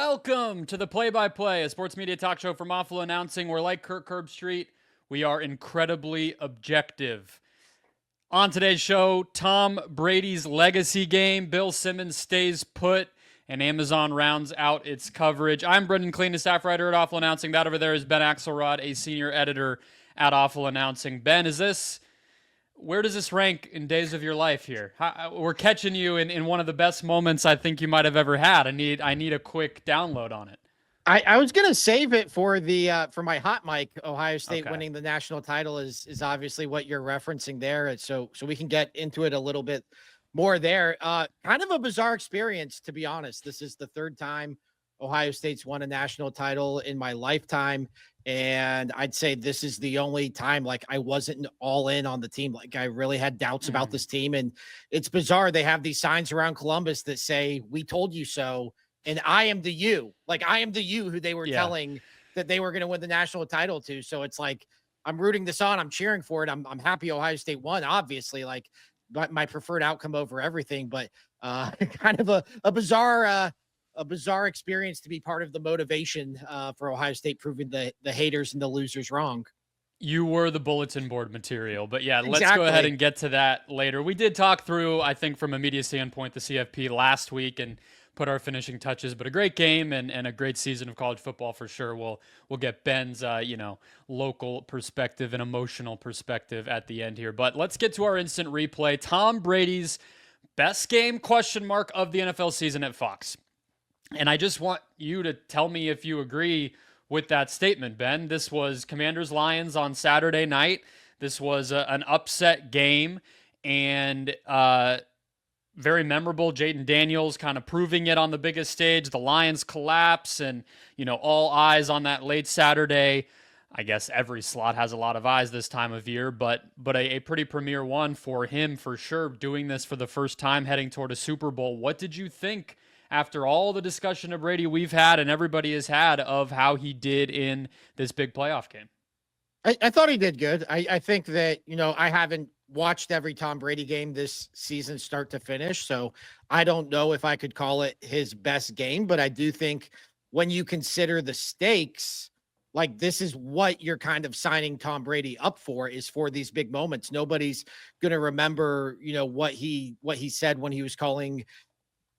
Welcome to the Play-by-Play, a sports media talk show from Awful Announcing. We're like Kirk Herbstreit. We are incredibly objective. On today's show, Tom Brady's legacy game. Bill Simmons stays put, and Amazon rounds out its coverage. I'm Brendan Clean, a staff writer at Awful Announcing. That over there is Ben Axelrod, a senior editor at Awful Announcing. Ben, where does this rank in days of your life here? We're catching you in one of the best moments I think you might have ever had. I need a quick download on it. I was gonna save it for the for my hot mic. Ohio State Okay. winning the national title is obviously what you're referencing there. So we can get into it a little bit more there. Kind of a bizarre experience, to be honest. This is the third time Ohio State's won a national title in my lifetime. And I'd say this is the only time like I wasn't all in on the team. Like I really had doubts about this team. And it's bizarre. They have these signs around Columbus that say, "We told you so." And I am the you. Like I am the you who they were telling that they were going to win the national title to. So it's like I'm rooting this on. I'm cheering for it. I'm happy Ohio State won, obviously, like my preferred outcome over everything, but kind of a bizarre experience to be part of the motivation for Ohio State, proving the haters and the losers wrong. You were the bulletin board material, but yeah, let's Exactly. go ahead and get to that later. We did talk through, I think, from a media standpoint, the CFP last week and put our finishing touches, but a great game and a great season of college football for sure. We'll get Ben's local perspective and emotional perspective at the end here. But let's get to our instant replay. Tom Brady's best game of the NFL season at Fox. And I just want you to tell me if you agree with that statement, Ben. This was Commanders-Lions on Saturday night. This was an upset game and very memorable. Jaden Daniels kind of proving it on the biggest stage. The Lions collapse and, all eyes on that late Saturday. I guess every slot has a lot of eyes this time of year, but a pretty premier one for him for sure, doing this for the first time heading toward a Super Bowl. What did you think after all the discussion of Brady we've had and everybody has had of how he did in this big playoff game? I thought he did good. I think that, I haven't watched every Tom Brady game this season start to finish, so I don't know if I could call it his best game, but I do think when you consider the stakes, like this is what you're kind of signing Tom Brady up for, is for these big moments. Nobody's going to remember, what he said when he was calling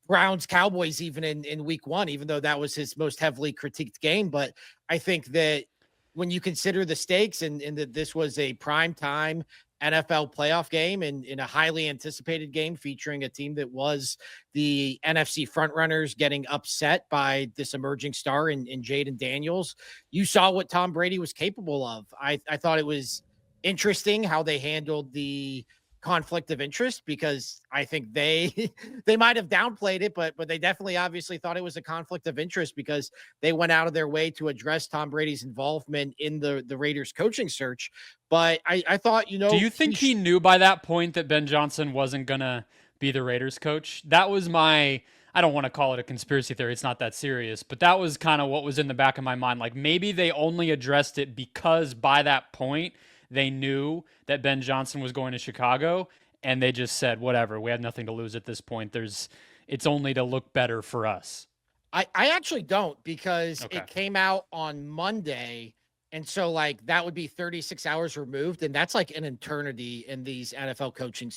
Browns Cowboys even in week one, even though that was his most heavily critiqued game. But I think that when you consider the stakes and that this was a prime time NFL playoff game and in a highly anticipated game featuring a team that was the NFC frontrunners getting upset by this emerging star in Jaden Daniels, you saw what Tom Brady was capable of. I thought it was interesting how they handled the conflict of interest, because I think they might have downplayed it, but they definitely obviously thought it was a conflict of interest because they went out of their way to address Tom Brady's involvement in the Raiders coaching search. But I thought, do you think he knew by that point that Ben Johnson wasn't gonna be the Raiders coach? That was I don't want to call it a conspiracy theory, it's not that serious, but that was kind of what was in the back of my mind. Like maybe they only addressed it because by that point they knew that Ben Johnson was going to Chicago, and they just said, whatever, we have nothing to lose at this point. It's only to look better for us. I actually don't, because It came out on Monday, and so like that would be 36 hours removed, and that's like an eternity in these NFL coaching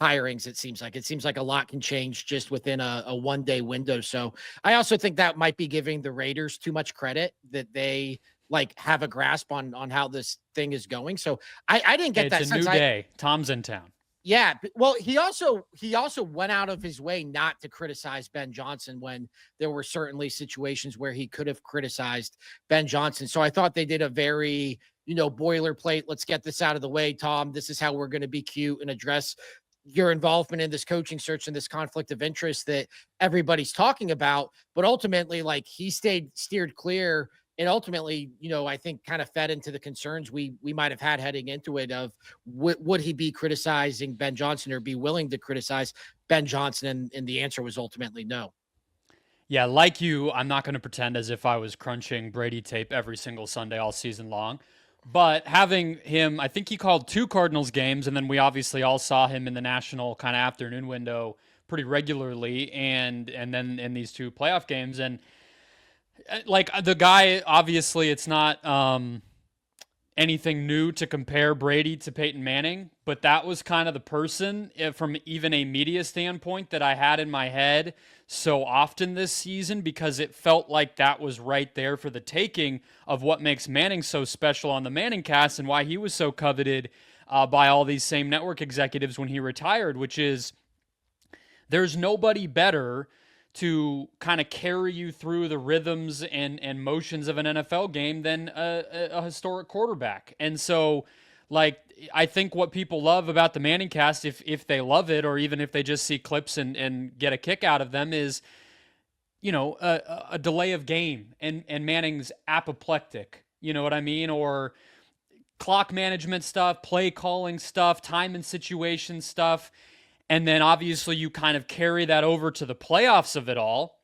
hirings. It seems like a lot can change just within a 1 day window. So I also think that might be giving the Raiders too much credit, that they like have a grasp on how this thing is going. So I didn't get that sense. It's a new day. Tom's in town. Yeah. Well, he also went out of his way not to criticize Ben Johnson when there were certainly situations where he could have criticized Ben Johnson. So I thought they did a very, boilerplate, let's get this out of the way, Tom. This is how we're going to be cute and address your involvement in this coaching search and this conflict of interest that everybody's talking about. But ultimately, like he steered clear. And ultimately, I think kind of fed into the concerns we might have had heading into it of would he be criticizing Ben Johnson or be willing to criticize Ben Johnson? And the answer was ultimately no. Yeah, like you, I'm not going to pretend as if I was crunching Brady tape every single Sunday all season long. But having him, I think he called 2 Cardinals games, and then we obviously all saw him in the national kind of afternoon window pretty regularly, and then in these 2 playoff games. And Like the guy, obviously, it's not anything new to compare Brady to Peyton Manning, but that was kind of the person from even a media standpoint that I had in my head so often this season because it felt like that was right there for the taking of what makes Manning so special on the Manning cast and why he was so coveted by all these same network executives when he retired, which is there's nobody better to kind of carry you through the rhythms and motions of an NFL game than a historic quarterback. And so, like, I think what people love about the Manning cast, if they love it, or even if they just see clips and get a kick out of them, is a delay of game and Manning's apoplectic. You know what I mean? Or clock management stuff, play calling stuff, time and situation stuff. And then obviously you kind of carry that over to the playoffs of it all.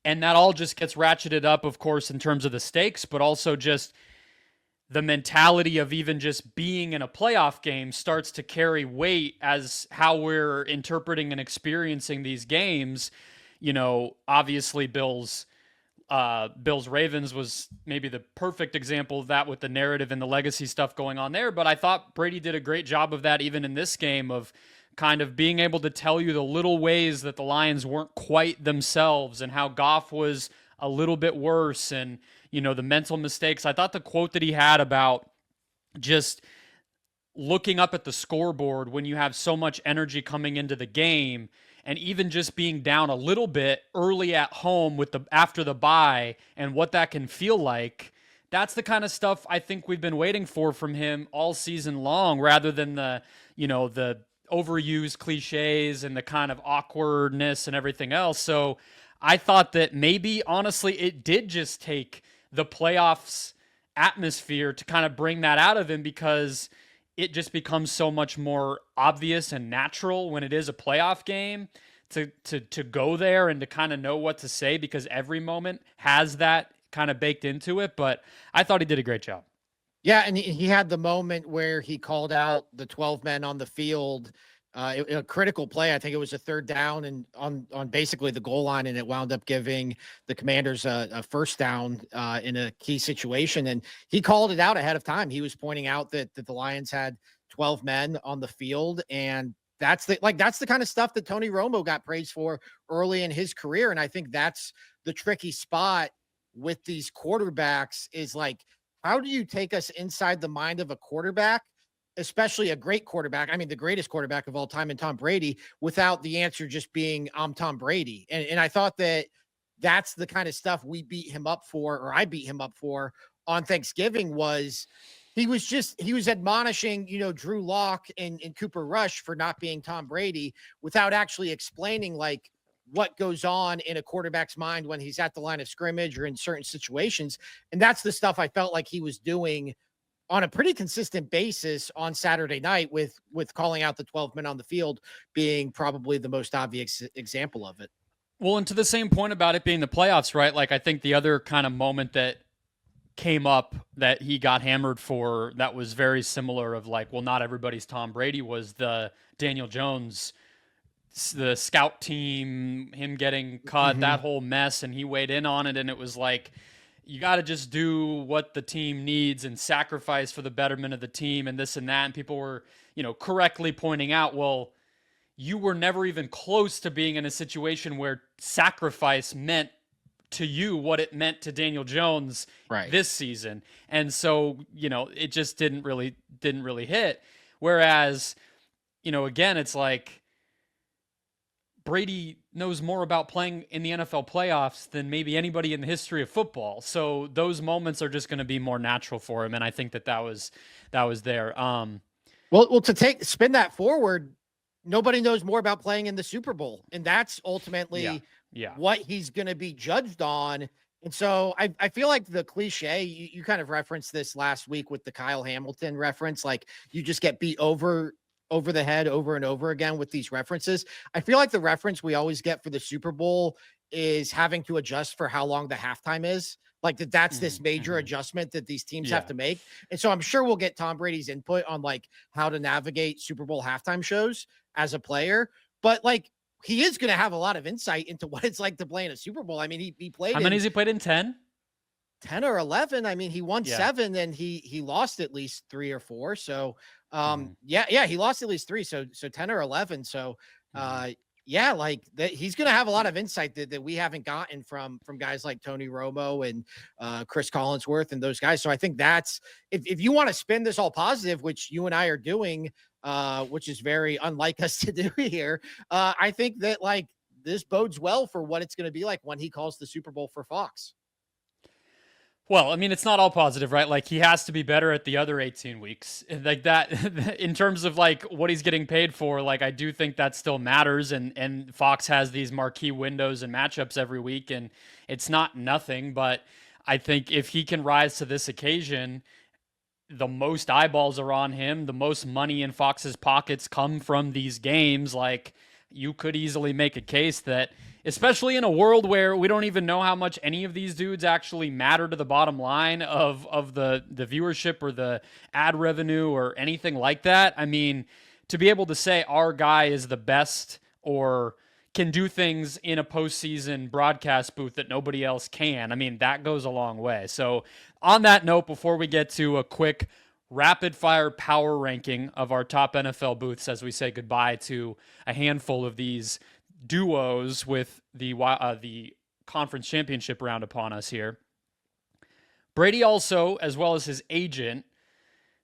And that all just gets ratcheted up, of course, in terms of the stakes, but also just the mentality of even just being in a playoff game starts to carry weight as how we're interpreting and experiencing these games. Obviously Bills Ravens was maybe the perfect example of that with the narrative and the legacy stuff going on there. But I thought Brady did a great job of that even in this game of kind of being able to tell you the little ways that the Lions weren't quite themselves and how Goff was a little bit worse and, the mental mistakes. I thought the quote that he had about just looking up at the scoreboard when you have so much energy coming into the game and even just being down a little bit early at home with the after the bye and what that can feel like, that's the kind of stuff I think we've been waiting for from him all season long, rather than the overused cliches and the kind of awkwardness and everything else. So I thought that maybe honestly it did just take the playoffs atmosphere to kind of bring that out of him, because it just becomes so much more obvious and natural when it is a playoff game to go there and to kind of know what to say, because every moment has that kind of baked into it. But I thought he did a great job. Yeah, and he had the moment where he called out the 12 men on the field, a critical play. I think it was a third down and on basically the goal line, and it wound up giving the Commanders a first down in a key situation. And he called it out ahead of time. He was pointing out that the Lions had 12 men on the field, and that's the kind of stuff that Tony Romo got praised for early in his career. And I think that's the tricky spot with these quarterbacks is like, how do you take us inside the mind of a quarterback, especially a great quarterback? I mean, the greatest quarterback of all time in Tom Brady, without the answer just being, I'm Tom Brady. And I thought that that's the kind of stuff we beat him up for, or I beat him up for on Thanksgiving, was he was admonishing, Drew Lock and Cooper Rush for not being Tom Brady without actually explaining like what goes on in a quarterback's mind when he's at the line of scrimmage or in certain situations. And that's the stuff I felt like he was doing on a pretty consistent basis on Saturday night, with calling out the 12 men on the field being probably the most obvious example of it. Well, and to the same point about it being the playoffs, right? Like I think the other kind of moment that came up that he got hammered for that was very similar of like, well, not everybody's Tom Brady, was the Daniel Jones, the scout team, him getting cut, that whole mess, and he weighed in on it, and it was like, you got to just do what the team needs and sacrifice for the betterment of the team and this and that. And people were, correctly pointing out, well, you were never even close to being in a situation where sacrifice meant to you what it meant to Daniel Jones this season. And so, it just didn't really hit. Whereas, again, it's like, Brady knows more about playing in the NFL playoffs than maybe anybody in the history of football. So those moments are just going to be more natural for him. And I think that was there. Well, to spin that forward, nobody knows more about playing in the Super Bowl. And that's ultimately what he's going to be judged on. And so I feel like the cliche, you kind of referenced this last week with the Kyle Hamilton reference, like you just get beat over the head over and over again with these references. I feel like the reference we always get for the Super Bowl is having to adjust for how long the halftime is. Like that's this major adjustment that these teams have to make. And so I'm sure we'll get Tom Brady's input on like how to navigate Super Bowl halftime shows as a player. But like, he is going to have a lot of insight into what it's like to play in a Super Bowl. I mean, he played How many in has he played in? 10? 10 or 11. I mean, he won Yeah. 7 and he lost at least 3 or 4. So, Mhm. yeah, he lost at least 3. So 10 or 11. So, Mhm. yeah, like that, he's going to have a lot of insight that we haven't gotten from guys like Tony Romo and Chris Collinsworth and those guys. So I think that's if you want to spin this all positive, which you and I are doing, which is very unlike us to do here. I think that like this bodes well for what it's going to be like when he calls the Super Bowl for Fox. Well, I mean, it's not all positive, right? Like he has to be better at the other 18 weeks. Like that in terms of like what he's getting paid for, like I do think that still matters and Fox has these marquee windows and matchups every week and it's not nothing, but I think if he can rise to this occasion, the most eyeballs are on him, the most money in Fox's pockets come from these games. Like you could easily make a case that, especially in a world where we don't even know how much any of these dudes actually matter to the bottom line of the viewership or the ad revenue or anything like that. I mean, to be able to say our guy is the best or can do things in a postseason broadcast booth that nobody else can. I mean, that goes a long way. So, on that note, before we get to a quick rapid fire power ranking of our top NFL booths as we say goodbye to a handful of these duos with the conference championship round upon us here. Brady also, as well as his agent,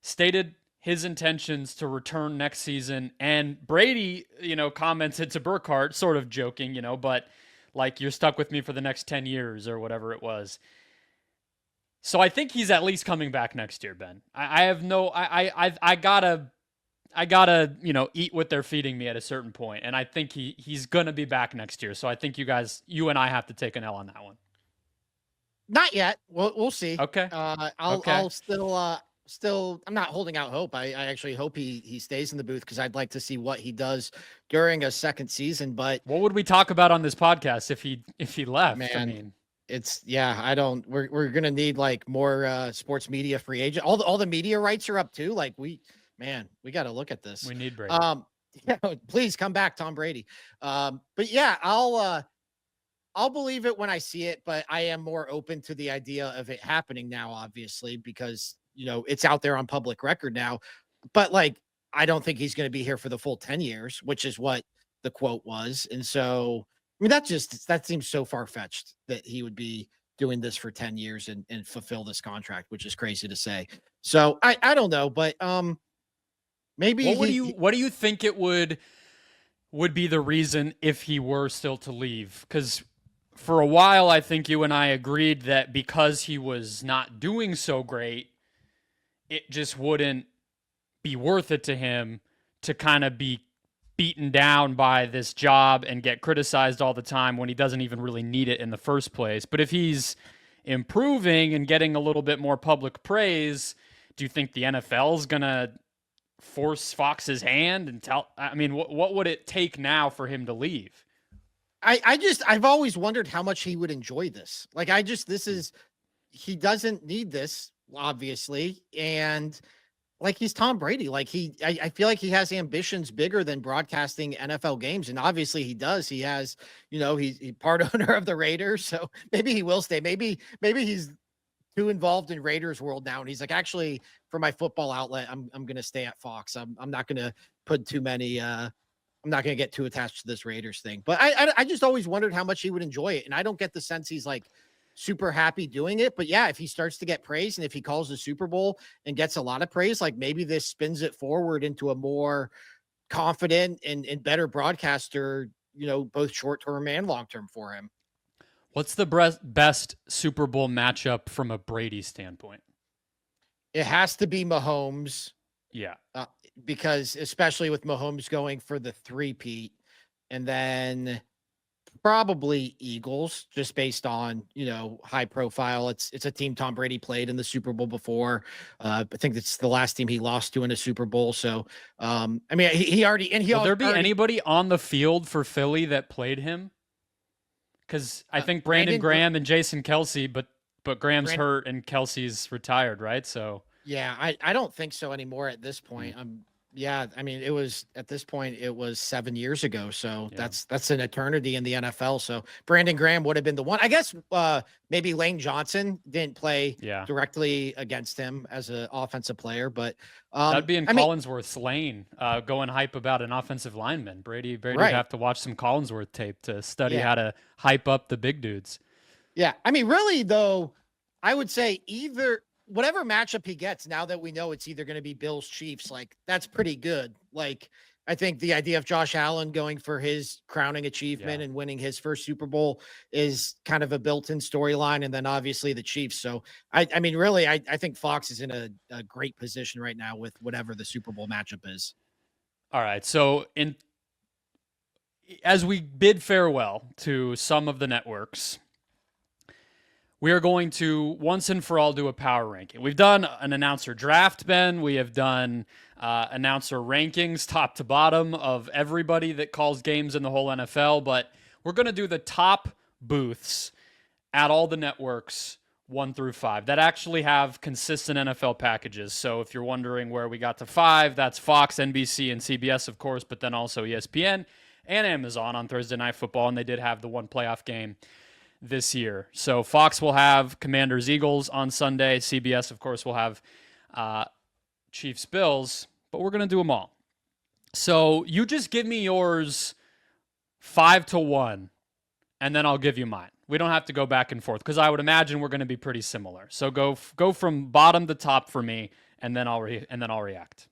stated his intentions to return next season. And Brady, commented to Burkhardt, sort of joking, but like you're stuck with me for the next 10 years or whatever it was. So I think he's at least coming back next year, Ben. I have no, I gotta, eat what they're feeding me at a certain point, and I think he's gonna be back next year. So I think you and I have to take an L on that one. Not yet. We'll see. Okay. I'll Okay. still I'm not holding out hope. I actually hope he stays in the booth because I'd like to see what he does during a second season. But What would we talk about on this podcast if he left? I man, mean, it's yeah, I don't we're gonna need like more sports media free agent. All the media rights are up too. Like we gotta look at this. we need Brady. Um yeah, please come back, Tom Brady. But yeah, I'll believe it when I see it, but I am more open to the idea of it happening now, obviously, because it's out there on public record now. But like, I don't think he's going to be here for the full 10 years, which is what the quote was. And so, I mean, that seems so far fetched that he would be doing this for 10 years and fulfill this contract, which is crazy to say. So I don't know, but maybe What do you think it would be the reason if he were still to leave? Because for a while, I think you and I agreed that because he was not doing so great, it just wouldn't be worth it to him to kind of be beaten down by this job and get criticized all the time when he doesn't even really need it in the first place. But if he's improving and getting a little bit more public praise, do you think the NFL is going to force Fox's hand and tell? I mean, what would it take now for him to leave? I've always wondered how much he would enjoy this. Like he doesn't need this, obviously. And like he's Tom Brady. Like I feel like he has ambitions bigger than broadcasting NFL games. And obviously he does. He has, he's part owner of the Raiders. So maybe he will stay. Maybe he's too involved in Raiders world now. And he's like, actually, for my football outlet, I'm gonna stay at Fox. I'm not gonna put too many I'm not going to get too attached to this Raiders thing, but I just always wondered how much he would enjoy it. And I don't get the sense he's like super happy doing it, but yeah, if he starts to get praise and if he calls the Super Bowl and gets a lot of praise, like maybe this spins it forward into a more confident and better broadcaster, both short term and long term for him. What's the best Super Bowl matchup from a Brady standpoint? It has to be Mahomes. Yeah. Because especially with Mahomes going for the three-peat and then probably Eagles just based on, high profile. It's a team Tom Brady played in the Super Bowl before. I think it's the last team he lost to in a Super Bowl. So, I mean, he already, and he Will there be already, anybody on the field for Philly that played him? Because I think Brandon Brandon, Graham and Jason Kelsey, but Graham's Brand, hurt and Kelsey's retired, right? So yeah, I don't think so anymore at this hmm. point. Yeah, I mean, it was at this point, it was 7 years ago, so Yeah. that's an eternity in the NFL. So Brandon Graham would have been the one. I guess maybe Lane Johnson didn't play Yeah. directly against him as an offensive player, but That'd be in I mean, Collinsworth's lane, going hype about an offensive lineman. Brady'd right. have to watch some Collinsworth tape to study Yeah. how to hype up the big dudes. Yeah. I mean, really though, I would say either whatever matchup he gets, now that we know it's either going to be Bills Chiefs, like that's pretty good. Like I think the idea of Josh Allen going for his crowning achievement Yeah. and winning his first Super Bowl is kind of a built-in storyline. And then obviously the Chiefs. So I mean, really, I think Fox is in a great position right now with whatever the Super Bowl matchup is. All right. So as we bid farewell to some of the networks, we are going to once and for all do a power ranking. We've done an announcer draft, Ben. We have done announcer rankings, top to bottom, of everybody that calls games in the whole NFL. But we're going to do the top booths at all the networks 1 through 5 that actually have consistent NFL packages. So if you're wondering where we got to 5, that's Fox, NBC, and CBS, of course, but then also ESPN and Amazon on Thursday Night Football. And they did have the one playoff game this year. So Fox will have Commanders Eagles on Sunday. CBS, of course, will have Chiefs Bills, but we're going to do them all. So you just give me yours 5-1, and then I'll give you mine. We don't have to go back and forth because I would imagine we're going to be pretty similar. So go from bottom to top for me, and then I'll react.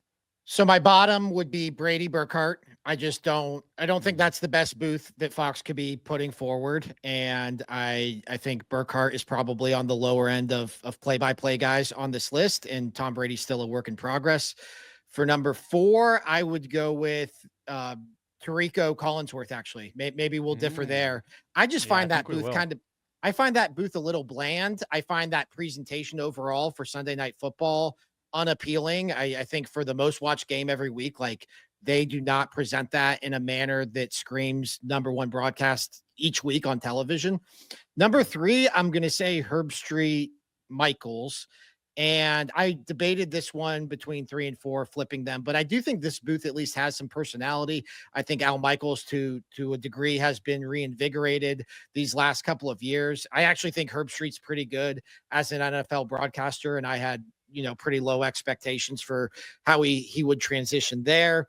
So my bottom would be Brady Burkhart. I don't think that's the best booth that Fox could be putting forward. And I think Burkhart is probably on the lower end of play-by-play guys on this list. And Tom Brady's still a work in progress. For number 4, I would go with Tirico Collinsworth, actually. Maybe we'll differ there. I just find that booth I find that booth a little bland. I find that presentation overall for Sunday Night Football unappealing. I think for the most watched game every week, like they do not present that in a manner that screams number 1 broadcast each week on television. Number 3, I'm going to say Herbstreit Michaels. And I debated this one between 3 and 4, flipping them, but I do think this booth at least has some personality. I think Al Michaels to a degree has been reinvigorated these last couple of years. I actually think Herbstreit's pretty good as an NFL broadcaster, and I had pretty low expectations for how he would transition there.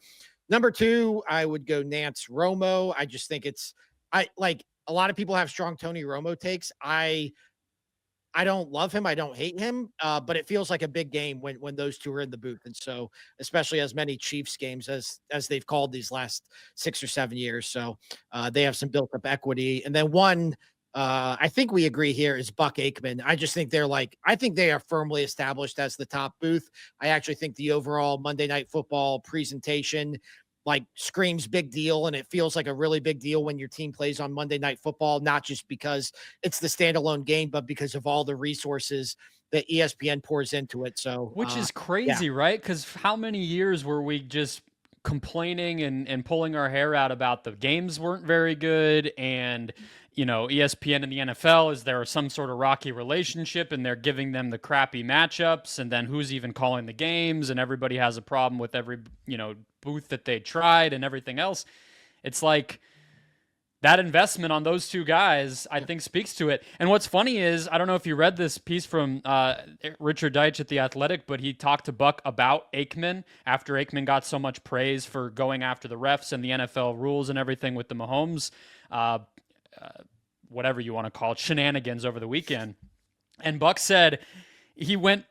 Number 2, I would go Nance Romo. I just think I like a lot of people have strong Tony Romo takes. I don't love him. I don't hate him, but it feels like a big game when those two are in the booth. And so, especially as many Chiefs games as they've called these last 6 or 7 years, so they have some built up equity. And then one, I think we agree here is Buck Aikman. I just think I think they are firmly established as the top booth. I actually think the overall Monday Night Football presentation screams big deal, and it feels like a really big deal when your team plays on Monday Night Football, not just because it's the standalone game, but because of all the resources that ESPN pours into it. So, which is crazy, right? Because how many years were we just complaining and pulling our hair out about the games weren't very good, and ESPN and the NFL, is there some sort of rocky relationship and they're giving them the crappy matchups, and then who's even calling the games, and everybody has a problem with every booth that they tried and everything else. It's like that investment on those two guys, I think, speaks to it. And what's funny is, I don't know if you read this piece from Richard Deitch at The Athletic, but he talked to Buck about Aikman after Aikman got so much praise for going after the refs and the NFL rules and everything with the Mahomes, whatever you want to call it, shenanigans over the weekend. And Buck said he went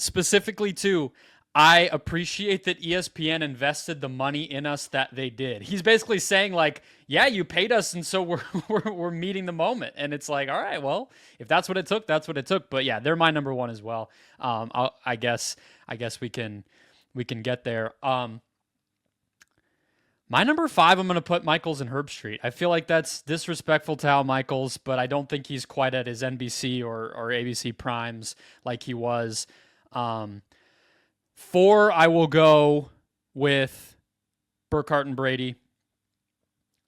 specifically to, I appreciate that ESPN invested the money in us that they did. He's basically saying, like, yeah, you paid us, and so we're meeting the moment. And it's like, all right, well, if that's what it took, that's what it took. But yeah, they're my number 1 as well. I guess we can get there. My number 5, I'm going to put Michaels and Herbstreit. I feel like that's disrespectful to Al Michaels, but I don't think he's quite at his NBC or ABC primes like he was. 4, I will go with Burkhart and Brady.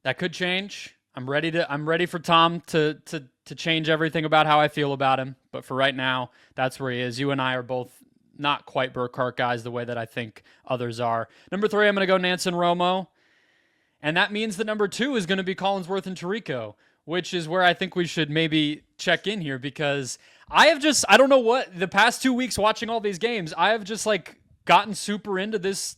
That could change. I'm ready for Tom to change everything about how I feel about him. But for right now, that's where he is. You and I are both not quite Burkhart guys the way that I think others are. Number 3, I'm going to go Nance and Romo. And that means that number 2 is going to be Collinsworth and Tirico, which is where I think we should maybe check in here, because I don't know what, the past 2 weeks watching all these games, I have just like gotten super into this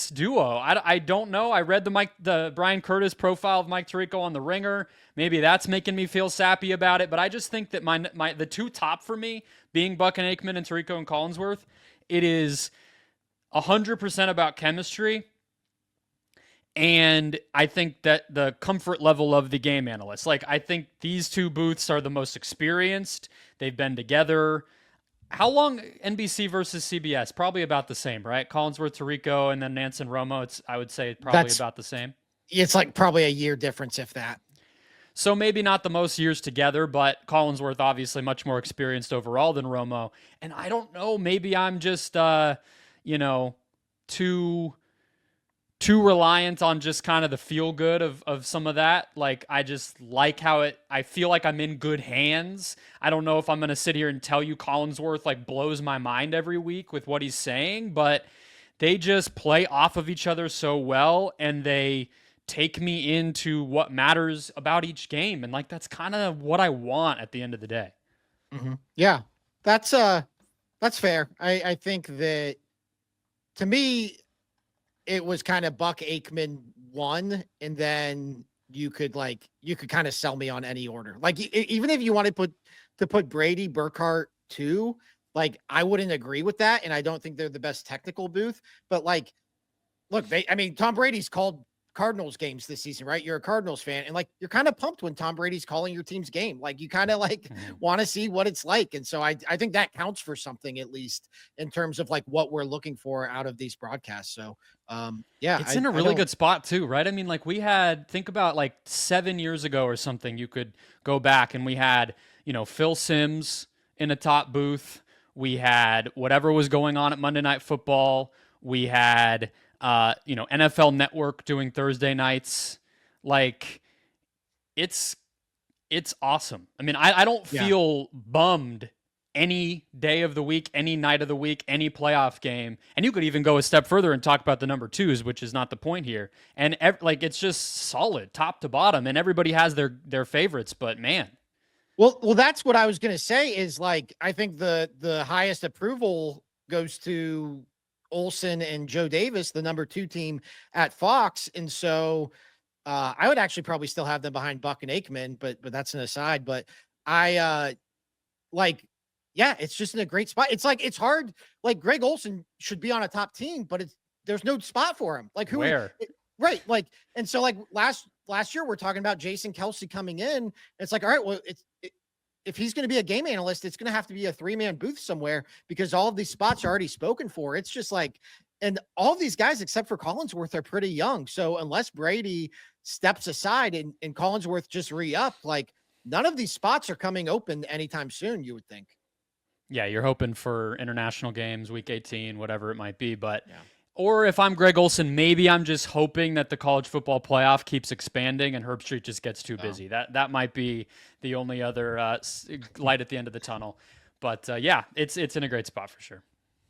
duo. I don't know. I read the Brian Curtis profile of Mike Tirico on The Ringer. Maybe that's making me feel sappy about it, but I just think that the 2 top for me being Buck and Aikman and Tirico and Collinsworth, it is 100% about chemistry. And I think that the comfort level of the game analysts, like, I think these 2 booths are the most experienced. They've been together. How long NBC versus CBS? Probably about the same, right? Collinsworth, Tirico, and then Nance and Romo. I would say probably about the same. It's like probably a year difference, if that. So maybe not the most years together, but Collinsworth obviously much more experienced overall than Romo. And I don't know, maybe I'm just, too reliant on just kind of the feel good of some of that. Like, I just like I feel like I'm in good hands. I don't know if I'm going to sit here and tell you Collinsworth like blows my mind every week with what he's saying, but they just play off of each other so well, and they take me into what matters about each game. And like, that's kind of what I want at the end of the day. Mm-hmm. Yeah, that's fair. I think that, to me, it was kind of Buck Aikman 1, and then you could kind of sell me on any order. Like, even if you wanted to put Brady, Burkhart 2, like, I wouldn't agree with that, and I don't think they're the best technical booth. But like, look, Tom Brady's called Cardinals games this season, right? You're a Cardinals fan, and like, you're kind of pumped when Tom Brady's calling your team's game. Like, you kind of like want to see what it's like. And so I think that counts for something, at least in terms of like what we're looking for out of these broadcasts. So yeah, it's in a really good spot too, right? I mean, like, think about like 7 years ago or something, you could go back and we had, Phil Simms in a top booth. We had whatever was going on at Monday Night Football. We had, NFL Network doing Thursday nights. Like, it's awesome. I mean, I don't feel bummed any day of the week, any night of the week, any playoff game. And you could even go a step further and talk about the number 2s, which is not the point here. And it's just solid top to bottom, and everybody has their favorites, but man. Well, that's what I was going to say, is like, I think the highest approval goes to Olsen and Joe Davis, the number 2 team at Fox. And so I would actually probably still have them behind Buck and Aikman, but that's an aside. But it's just in a great spot. It's like, it's hard. Like, Greg Olsen should be on a top team, but there's no spot for him. Like, where? Right. Like, and so like last year we're talking about Jason Kelsey coming in. It's like, all right, well, if he's going to be a game analyst, it's going to have to be a 3-man booth somewhere, because all of these spots are already spoken for. It's just like, and all of these guys, except for Collinsworth, are pretty young. So unless Brady steps aside and Collinsworth just re-up, like, none of these spots are coming open anytime soon, you would think. Yeah, you're hoping for international games, week 18, whatever it might be. But yeah. Or if I'm Greg Olsen, maybe I'm just hoping that the college football playoff keeps expanding and Herb Street just gets too busy. That might be the only other light at the end of the tunnel. But yeah, it's in a great spot for sure.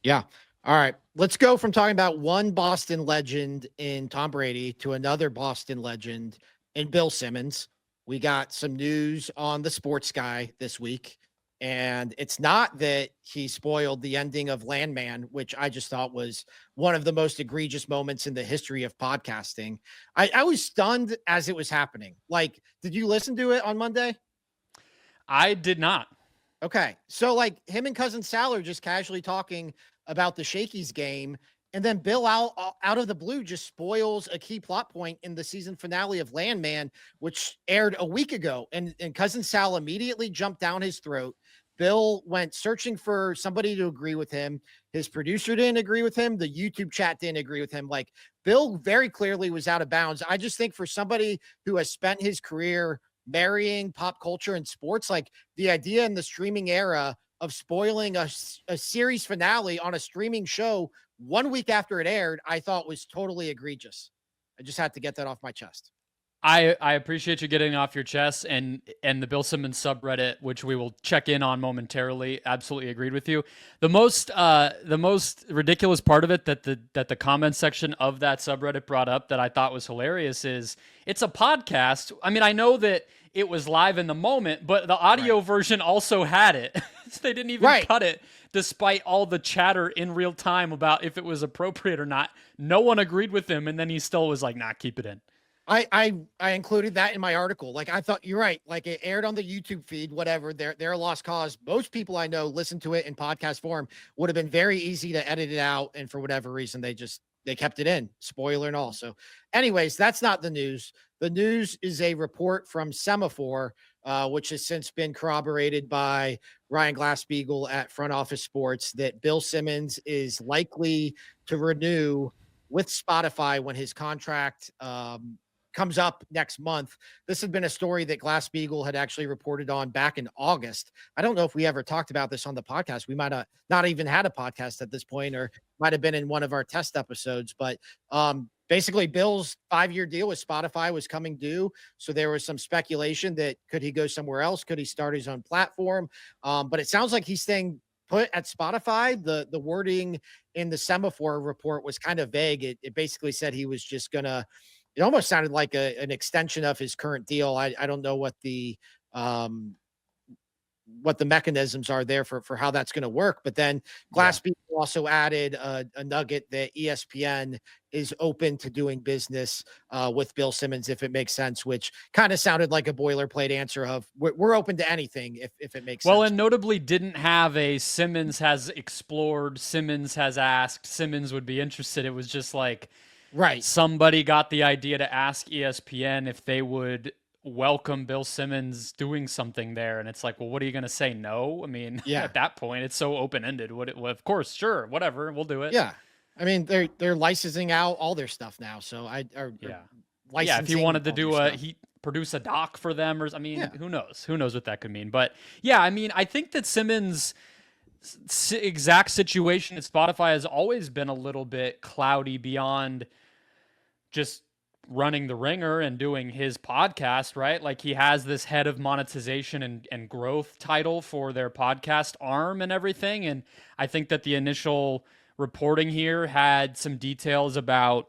Yeah. All right. Let's go from talking about one Boston legend in Tom Brady to another Boston legend in Bill Simmons. We got some news on the sports guy this week. And it's not that he spoiled the ending of Landman, which I just thought was one of the most egregious moments in the history of podcasting. I was stunned as it was happening. Like, did you listen to it on Monday? I did not. Okay. So like, him and Cousin Sal are just casually talking about the Shakey's game. And then Bill out of the blue just spoils a key plot point in the season finale of Landman, which aired a week ago. And Cousin Sal immediately jumped down his throat. Bill went searching for somebody to agree with him. His producer didn't agree with him. The YouTube chat didn't agree with him. Like, Bill very clearly was out of bounds. I just think for somebody who has spent his career marrying pop culture and sports, like, the idea in the streaming era of spoiling a series finale on a streaming show 1 week after it aired, I thought was totally egregious. I just had to get that off my chest. I appreciate you getting off your chest, and the Bill Simmons subreddit, which we will check in on momentarily. Absolutely agreed with you. The most ridiculous part of it that the comment section of that subreddit brought up that I thought was hilarious is it's a podcast. I mean, I know that it was live in the moment, but the audio Right. version also had it. So they didn't even Right. cut it, despite all the chatter in real time about if it was appropriate or not. No one agreed with him, and then he still was like, "Nah, keep it in." I included that in my article. Like I thought you're right. Like it aired on the YouTube feed, whatever. They're a lost cause. Most people I know listen to it in podcast form. Would have been very easy to edit it out, and for whatever reason, they kept it in. Spoiler and all. So, anyways, that's not the news. The news is a report from Semaphore, which has since been corroborated by Ryan Glasspiegel at Front Office Sports, that Bill Simmons is likely to renew with Spotify when his contract comes up next month. This had been a story that Glass-Steagall had actually reported on back in August. I don't know if we ever talked about this on the podcast. We might have not even had a podcast at this point, or might have been in one of our test episodes. But basically, Bill's 5-year deal with Spotify was coming due. So there was some speculation that could he go somewhere else? Could he start his own platform? But it sounds like he's staying put at Spotify. The wording in the Semaphore report was kind of vague. It basically said he was just gonna, it almost sounded like an extension of his current deal. I don't know um, what the mechanisms are there for how that's going to work. But then Yeah. Glassbeak also added a nugget that ESPN is open to doing business with Bill Simmons if it makes sense, which kind of sounded like a boilerplate answer of we're open to anything if it makes Well, sense. and notably didn't have a Simmons has explored, Simmons has asked, Simmons would be interested. It was just like Right. somebody got the idea to ask ESPN if they would welcome Bill Simmons doing something there. And it's like, well, what are you going to say? No. I mean, Yeah. at that point, it's so open ended. Well, of course, sure, whatever, we'll do it. Yeah. I mean, they're licensing out all their stuff now. So or Yeah. Yeah. If he licensing wanted to all their do stuff. he produce a doc for them, or I mean, Yeah. who knows? Who knows what that could mean? But yeah, I mean, I think that Simmons' exact situation at Spotify has always been a little bit cloudy beyond just running the ringer and doing his podcast, right? Like he has this head of monetization and growth title for their podcast arm and everything. And I think that the initial reporting here had some details about,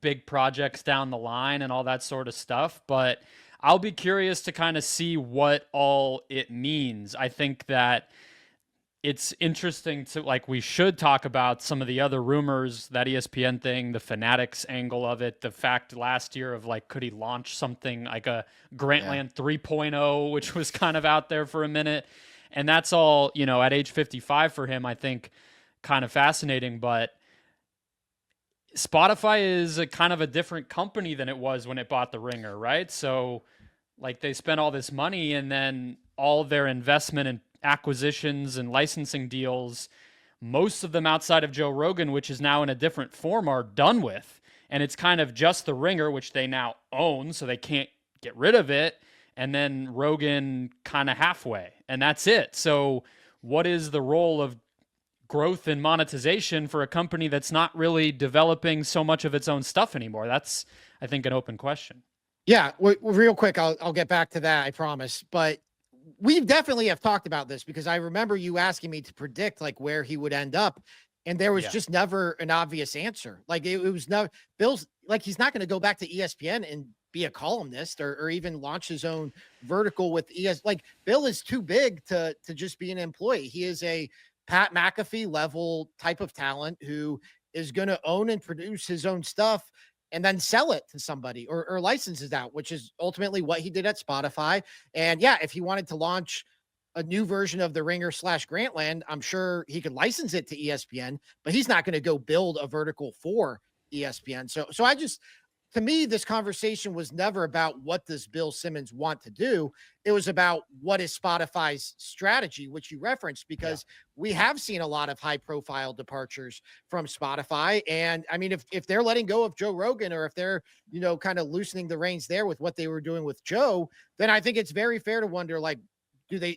big projects down the line and all that sort of stuff. But I'll be curious to kind of see what all it means. I think that it's interesting to like we should talk about some of the other rumors, that ESPN thing, the Fanatics angle of it, the fact last year of like could he launch something like a Yeah. Grantland 3.0, which was kind of out there for a minute. And that's all, at age 55 for him, I think kind of fascinating, but Spotify is a kind of a different company than it was when it bought the Ringer, right? So like they spent all this money and then all their investment in acquisitions and licensing deals, most of them outside of Joe Rogan, which is now in a different form, are done with. And it's kind of just the Ringer, which they now own, so they can't get rid of it. And then Rogan kind of halfway. And that's it. So, what is the role of growth and monetization for a company that's not really developing so much of its own stuff anymore? That's, I think, an open question. Yeah, real quick, I'll get back to that, I promise. But we definitely have talked about this because I remember you asking me to predict like where he would end up, and there was Yeah. just never an obvious answer. Like it was no Bill's like he's not going to go back to ESPN and be a columnist or even launch his own vertical with ES. Like Bill is too big to just be an employee. He is a Pat McAfee level type of talent who is going to own and produce his own stuff and then sell it to somebody or license it out, which is ultimately what he did at Spotify. And yeah, if he wanted to launch a new version of the Ringer slash Grantland, I'm sure he could license it to ESPN, but he's not going to go build a vertical for ESPN. So to me, this conversation was never about what does Bill Simmons want to do. It was about what is Spotify's strategy, which you referenced, Yeah. because we have seen a lot of high profile departures from Spotify. And I mean, if they're letting go of Joe Rogan, or if they're, kind of loosening the reins there with what they were doing with Joe, then I think it's very fair to wonder, like,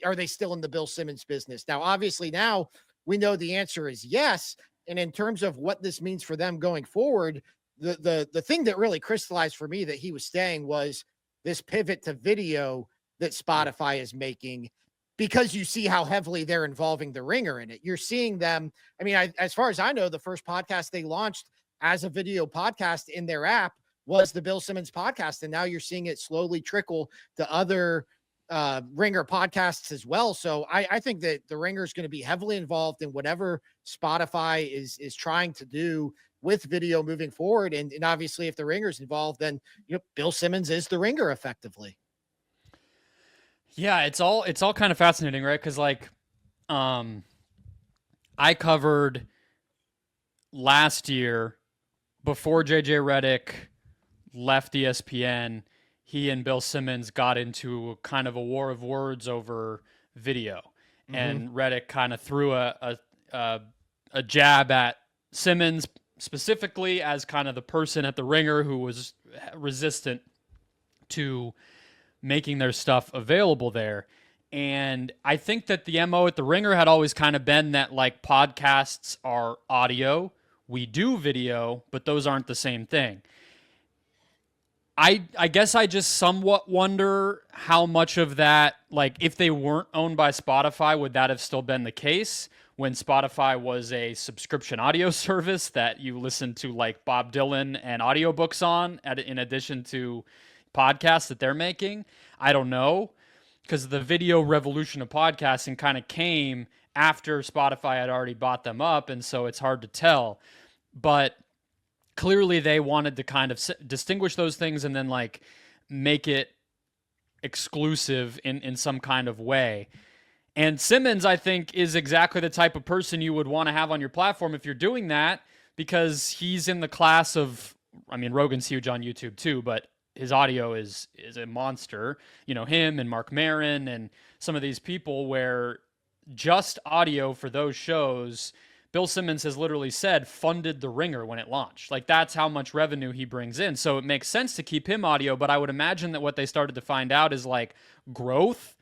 are they still in the Bill Simmons business? Now, obviously now we know the answer is yes. And in terms of what this means for them going forward, the thing that really crystallized for me that he was saying was this pivot to video that Spotify is making, because you see how heavily they're involving the Ringer in it. You're seeing them. I mean, as far as I know, the first podcast they launched as a video podcast in their app was the Bill Simmons podcast. And now you're seeing it slowly trickle to other Ringer podcasts as well. So I think that the Ringer is going to be heavily involved in whatever Spotify is trying to do with video moving forward. And obviously if the Ringer's involved, then Bill Simmons is the Ringer effectively. Yeah, it's all kind of fascinating, right? Because like, I covered last year before JJ Redick left ESPN. He and Bill Simmons got into kind of a war of words over video, and Redick kind of threw a jab at Simmons specifically as kind of the person at the Ringer who was resistant to making their stuff available there. And I think that the MO at the Ringer had always kind of been that like podcasts are audio, we do video, but those aren't the same thing. I guess I just somewhat wonder how much of that, like if they weren't owned by Spotify, would that have still been the case when Spotify was a subscription audio service that you listen to like Bob Dylan and audiobooks on in addition to podcasts that they're making? I don't know, because the video revolution of podcasting kind of came after Spotify had already bought them up, and so it's hard to tell. But clearly they wanted to kind of distinguish those things and then like make it exclusive in some kind of way. And Simmons, I think, is exactly the type of person you would want to have on your platform if you're doing that, because he's in the class of, I mean, Rogan's huge on YouTube too, but his audio is a monster. Him and Mark Maron and some of these people, where just audio for those shows, Bill Simmons has literally said, funded the Ringer when it launched. Like, that's how much revenue he brings in. So it makes sense to keep him audio, but I would imagine that what they started to find out is like growth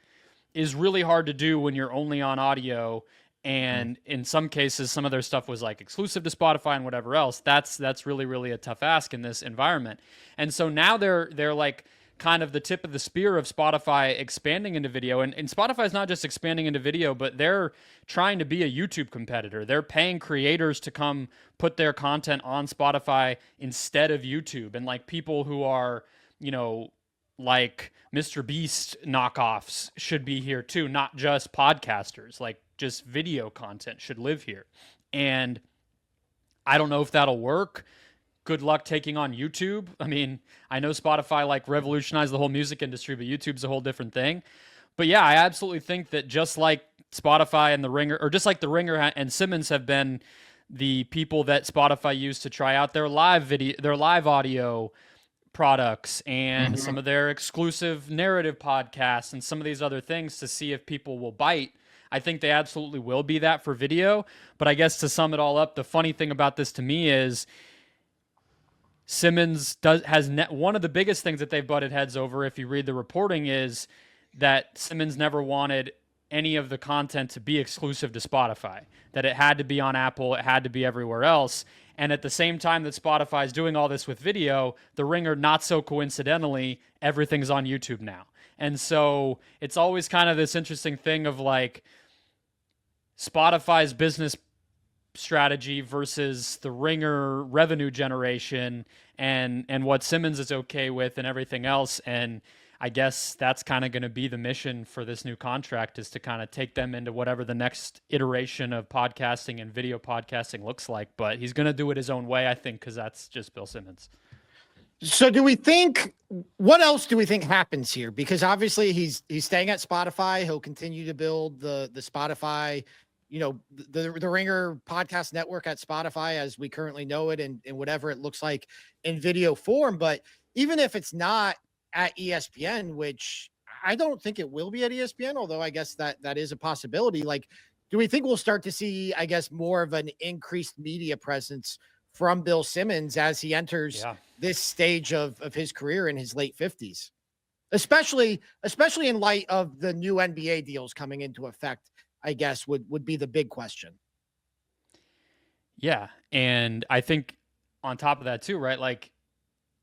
is really hard to do when you're only on audio. And in some cases, some of their stuff was like exclusive to Spotify and whatever else. That's really, really a tough ask in this environment. And so now they're like kind of the tip of the spear of Spotify expanding into video. And Spotify is not just expanding into video, but they're trying to be a YouTube competitor. They're paying creators to come put their content on Spotify instead of YouTube. And like people who are, like Mr. Beast knockoffs should be here too, not just podcasters. Like just video content should live here. And I don't know if that'll work. Good luck taking on YouTube. I mean, I know Spotify like revolutionized the whole music industry, but YouTube's a whole different thing. But yeah, I absolutely think that just like Spotify and the Ringer, or just like the Ringer and Simmons have been the people that Spotify used to try out their live video, their live audio products and some of their exclusive narrative podcasts and some of these other things to see if people will bite. I think they absolutely will be that for video. But I guess to sum it all up, the funny thing about this to me is Simmons has one of the biggest things that they've butted heads over, if you read the reporting, is that Simmons never wanted any of the content to be exclusive to Spotify, that it had to be on Apple, it had to be everywhere else. And at the same time that Spotify is doing all this with video, the Ringer, not so coincidentally, everything's on YouTube now. And so it's always kind of this interesting thing of like Spotify's business strategy versus the Ringer revenue generation and what Simmons is okay with and everything else. And I guess that's kind of going to be the mission for this new contract, is to kind of take them into whatever the next iteration of podcasting and video podcasting looks like. But he's going to do it his own way, I think, because that's just Bill Simmons. So what else do we think happens here? Because obviously he's staying at Spotify. He'll continue to build the Spotify, the Ringer podcast network at Spotify as we currently know it, and whatever it looks like in video form. But even if it's not at ESPN, which I don't think it will be at ESPN, although I guess that is a possibility. Like, do we think we'll start to see, I guess, more of an increased media presence from Bill Simmons as he enters this stage of his career in his late 50s, especially in light of the new NBA deals coming into effect, I guess would be the big question. Yeah. And I think on top of that too, right? Like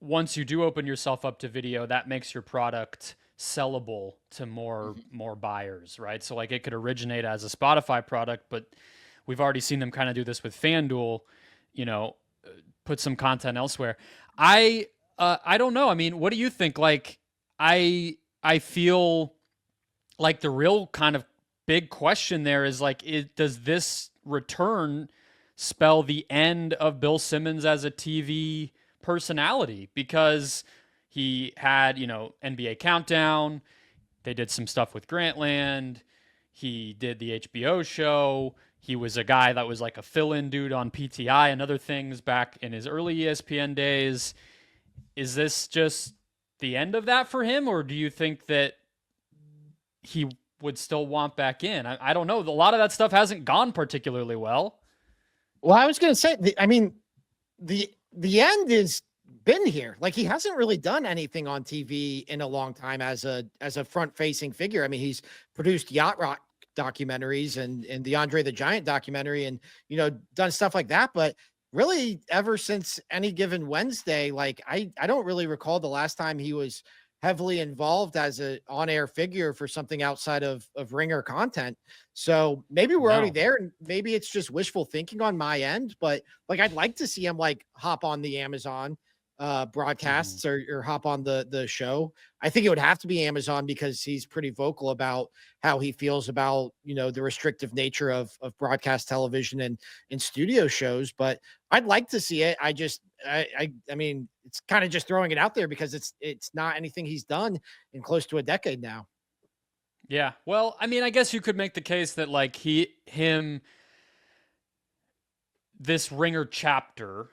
once you do open yourself up to video, that makes your product sellable to more buyers, right? So like it could originate as a Spotify product, but we've already seen them kind of do this with FanDuel, you know, put some content elsewhere. I don't know. I mean, what do you think? Like I feel like the real kind of big question there is like, does this return spell the end of Bill Simmons as a TV personality? Because he had, NBA Countdown. They did some stuff with Grantland. He did the HBO show. He was a guy that was like a fill in dude on PTI and other things back in his early ESPN days. Is this just the end of that for him, or do you think that he would still want back in? I don't know. A lot of that stuff hasn't gone particularly well. Well, I was going to say, the end is been here. Like he hasn't really done anything on TV in a long time as a front facing figure. I mean, he's produced Yacht Rock documentaries and the Andre the Giant documentary and, done stuff like that. But really ever since Any Given Wednesday, like I don't really recall the last time he was heavily involved as a on-air figure for something outside of Ringer content. So maybe we're already there and maybe it's just wishful thinking on my end, but like, I'd like to see him like hop on the Amazon broadcasts or hop on the show. I think it would have to be Amazon because he's pretty vocal about how he feels about, the restrictive nature of broadcast television and in studio shows, but I'd like to see it. I mean, it's kind of just throwing it out there because it's not anything he's done in close to a decade now. Yeah. Well, I mean, I guess you could make the case that like this Ringer chapter,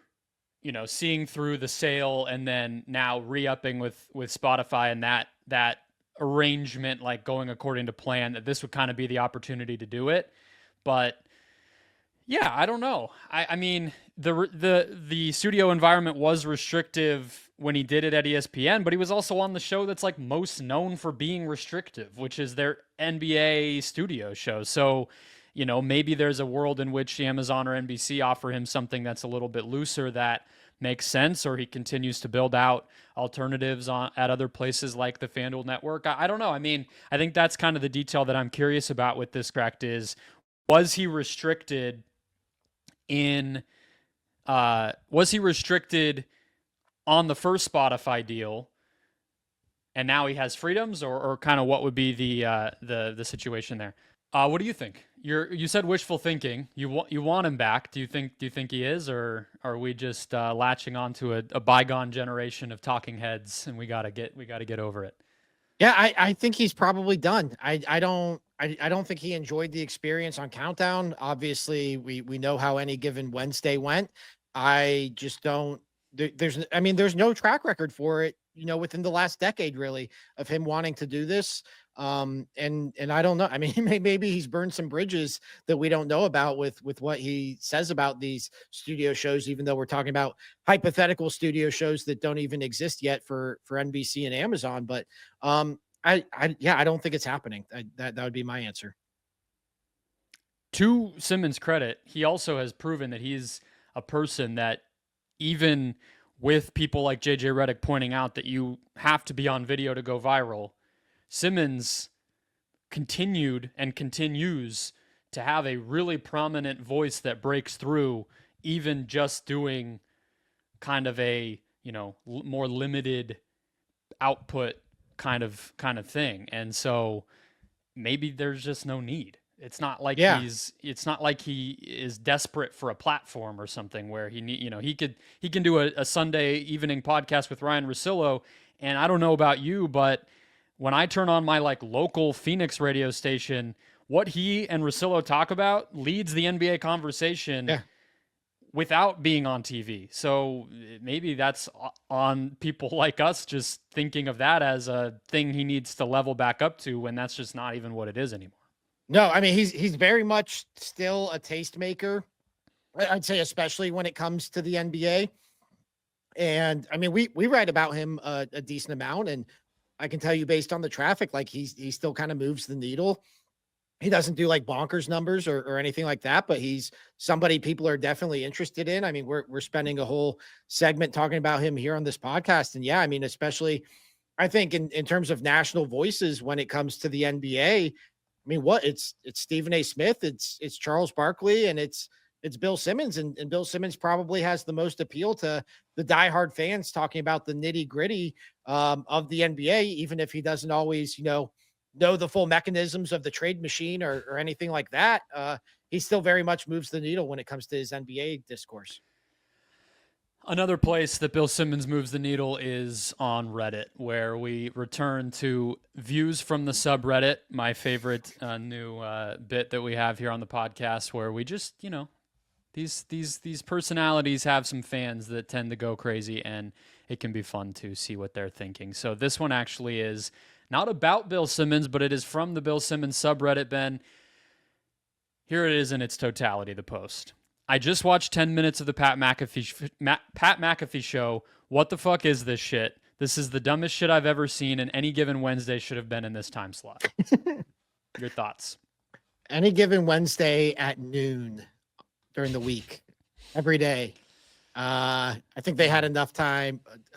seeing through the sale and then now re-upping with Spotify and that arrangement, like going according to plan, that this would kind of be the opportunity to do it. But yeah, I don't know. I mean, the studio environment was restrictive when he did it at ESPN, but he was also on the show that's like most known for being restrictive, which is their NBA studio show. So, maybe there's a world in which Amazon or NBC offer him something that's a little bit looser that makes sense, or he continues to build out alternatives at other places like the FanDuel network. I don't know. I mean, I think that's kind of the detail that I'm curious about with this, Cracked, is was he restricted on the first Spotify deal, and now he has freedoms, or kind of what would be the situation there? What do you think? You said wishful thinking. You want him back. Do you think he is, or are we just latching onto a bygone generation of talking heads and we gotta get over it? Yeah, I think he's probably done. I don't think he enjoyed the experience on Countdown. Obviously, we know how Any Given Wednesday went. I just don't. There's no track record for it, within the last decade, really, of him wanting to do this. And I don't know. I mean, maybe he's burned some bridges that we don't know about with what he says about these studio shows, even though we're talking about hypothetical studio shows that don't even exist yet for NBC and Amazon. But I don't think it's happening. That would be my answer. To Simmons' credit, he also has proven that he's a person that, even with people like JJ Redick pointing out that you have to be on video to go viral, Simmons continued and continues to have a really prominent voice that breaks through, even just doing kind of a, more limited output kind of thing. And so maybe there's just no need. It's not like he is desperate for a platform or something where he can do a Sunday evening podcast with Ryan Russillo. And I don't know about you, but when I turn on my like local Phoenix radio station, what he and Russillo talk about leads the NBA conversation without being on TV. So maybe that's on people like us just thinking of that as a thing he needs to level back up to, when that's just not even what it is anymore. No, I mean, he's very much still a tastemaker. I'd say, especially when it comes to the NBA. And I mean, we write about him a decent amount, and I can tell you based on the traffic, like he still kind of moves the needle. he doesn't do like bonkers numbers or anything like that, but he's somebody people are definitely interested in. I mean, we're spending a whole segment talking about him here on this podcast. And yeah, I mean, especially I think in terms of national voices when it comes to the NBA, I mean, what it's Stephen A. Smith, it's Charles Barkley, and it's Bill Simmons, and Bill Simmons probably has the most appeal to the diehard fans talking about the nitty gritty of the NBA, even if he doesn't always, know the full mechanisms of the trade machine or anything like that. He still very much moves the needle when it comes to his NBA discourse. Another place that Bill Simmons moves the needle is on Reddit, where we return to views from the subreddit, my favorite new bit that we have here on the podcast, where we just, these personalities have some fans that tend to go crazy, and it can be fun to see what they're thinking. So this one actually is not about Bill Simmons, but it is from the Bill Simmons subreddit, Ben. Here it is in its totality, the post. I just watched 10 minutes of the Pat McAfee show. What the fuck is this shit? This is the dumbest shit I've ever seen, and any given Wednesday should have been in this time slot. Your thoughts? Any given Wednesday at noon during the week, every day. I think they had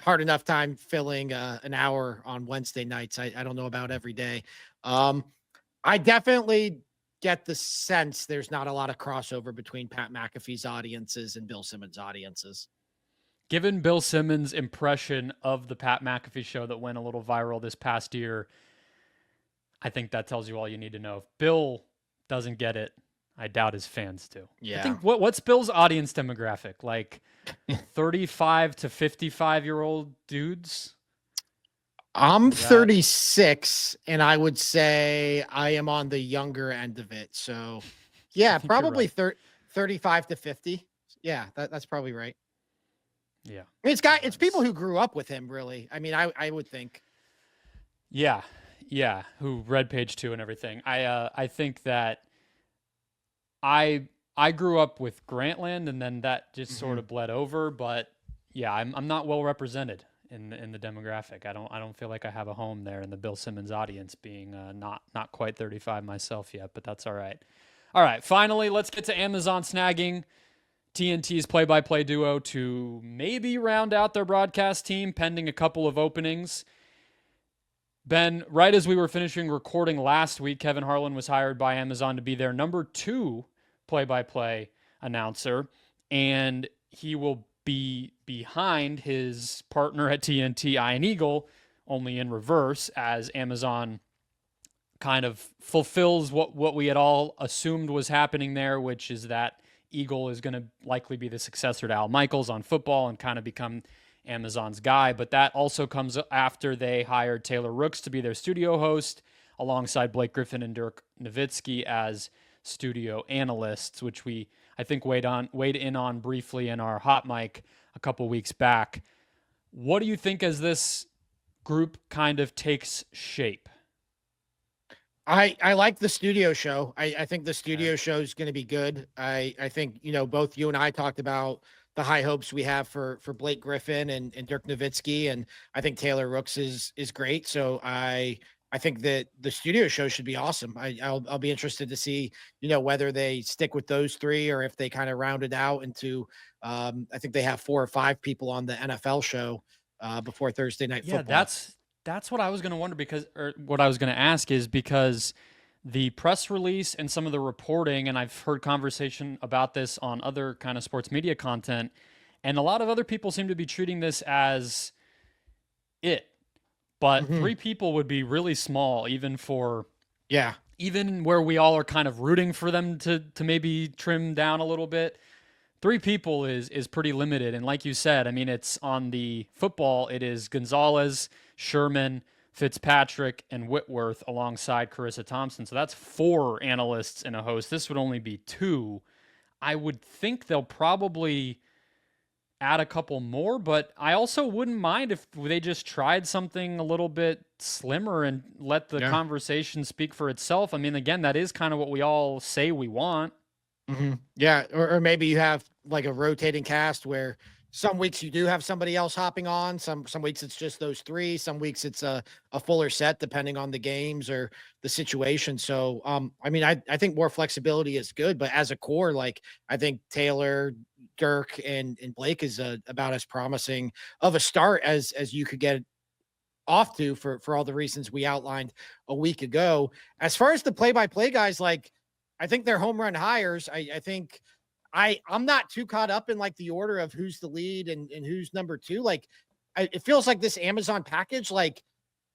hard enough time filling an hour on Wednesday nights. I don't know about every day. I definitely get the sense there's not a lot of crossover between Pat McAfee's audiences and Bill Simmons' audiences. Given Bill Simmons' impression of the Pat McAfee show that went a little viral this past year, I think that tells you all you need to know. If Bill doesn't get it, I doubt his fans do. Yeah. I think what's Bill's audience demographic? Like 35 to 55-year-old dudes? I'm 36, and I would say I am on the younger end of it. So, yeah, probably right. 35 to 50. Yeah, that's probably right. Yeah. It's people who grew up with him, really. I mean, I would think. Yeah. Who read page 2 and everything. I think that I grew up with Grantland, and then that just sort of bled over. But yeah, I'm not well represented in the demographic. I don't feel like I have a home there in the Bill Simmons audience, being not quite 35 myself yet, but that's all right. All right, finally, let's get to Amazon snagging TNT's play-by-play duo to maybe round out their broadcast team, pending a couple of openings. Ben, right as we were finishing recording last week, Kevin Harlan was hired by Amazon to be their number 2 play-by-play announcer, and he will be behind his partner at TNT, Ian Eagle, only in reverse, as Amazon kind of fulfills what we had all assumed was happening there, which is that Eagle is going to likely be the successor to Al Michaels on football and kind of become Amazon's guy. But that also comes after they hired Taylor Rooks to be their studio host, alongside Blake Griffin and Dirk Nowitzki as studio analysts, which we, I think, weighed in on briefly in our hot mic a couple weeks back. What do you think as this group kind of takes shape? I like the studio show. I think the studio show is going to be good. I think, both you and I talked about the high hopes we have for Blake Griffin and Dirk Nowitzki, and I think Taylor Rooks is great. So I think that the studio show should be awesome. I'll be interested to see, whether they stick with those 3 or if they kind of round it out into, I think they have 4 or 5 people on the NFL show before Thursday Night Football. Yeah, that's what I was going to wonder, what I was going to ask is because the press release and some of the reporting, and I've heard conversation about this on other kind of sports media content, and a lot of other people seem to be treating this as it. But 3 people would be really small, even where we all are kind of rooting for them to maybe trim down a little bit. 3 people is pretty limited. And like you said, I mean, it's on the football, it is Gonzalez, Sherman, Fitzpatrick, and Whitworth alongside Carissa Thompson. So that's 4 analysts and a host. This would only be 2. I would think they'll probably add a couple more, but I also wouldn't mind if they just tried something a little bit slimmer and let the conversation speak for itself. I mean, again, that is kind of what we all say we want. Yeah, or maybe you have like a rotating cast where some weeks you do have somebody else hopping on. Some weeks it's just those three. Some weeks it's a fuller set depending on the games or the situation. So I mean I think more flexibility is good, but as a core, like I think Taylor, Dirk, and Blake is about as promising of a start as you could get off to for all the reasons we outlined a week ago. As far as the play-by-play guys, like I think they're home run hires. I think I'm not too caught up in like the order of who's the lead and who's number two. Like it feels like this Amazon package, like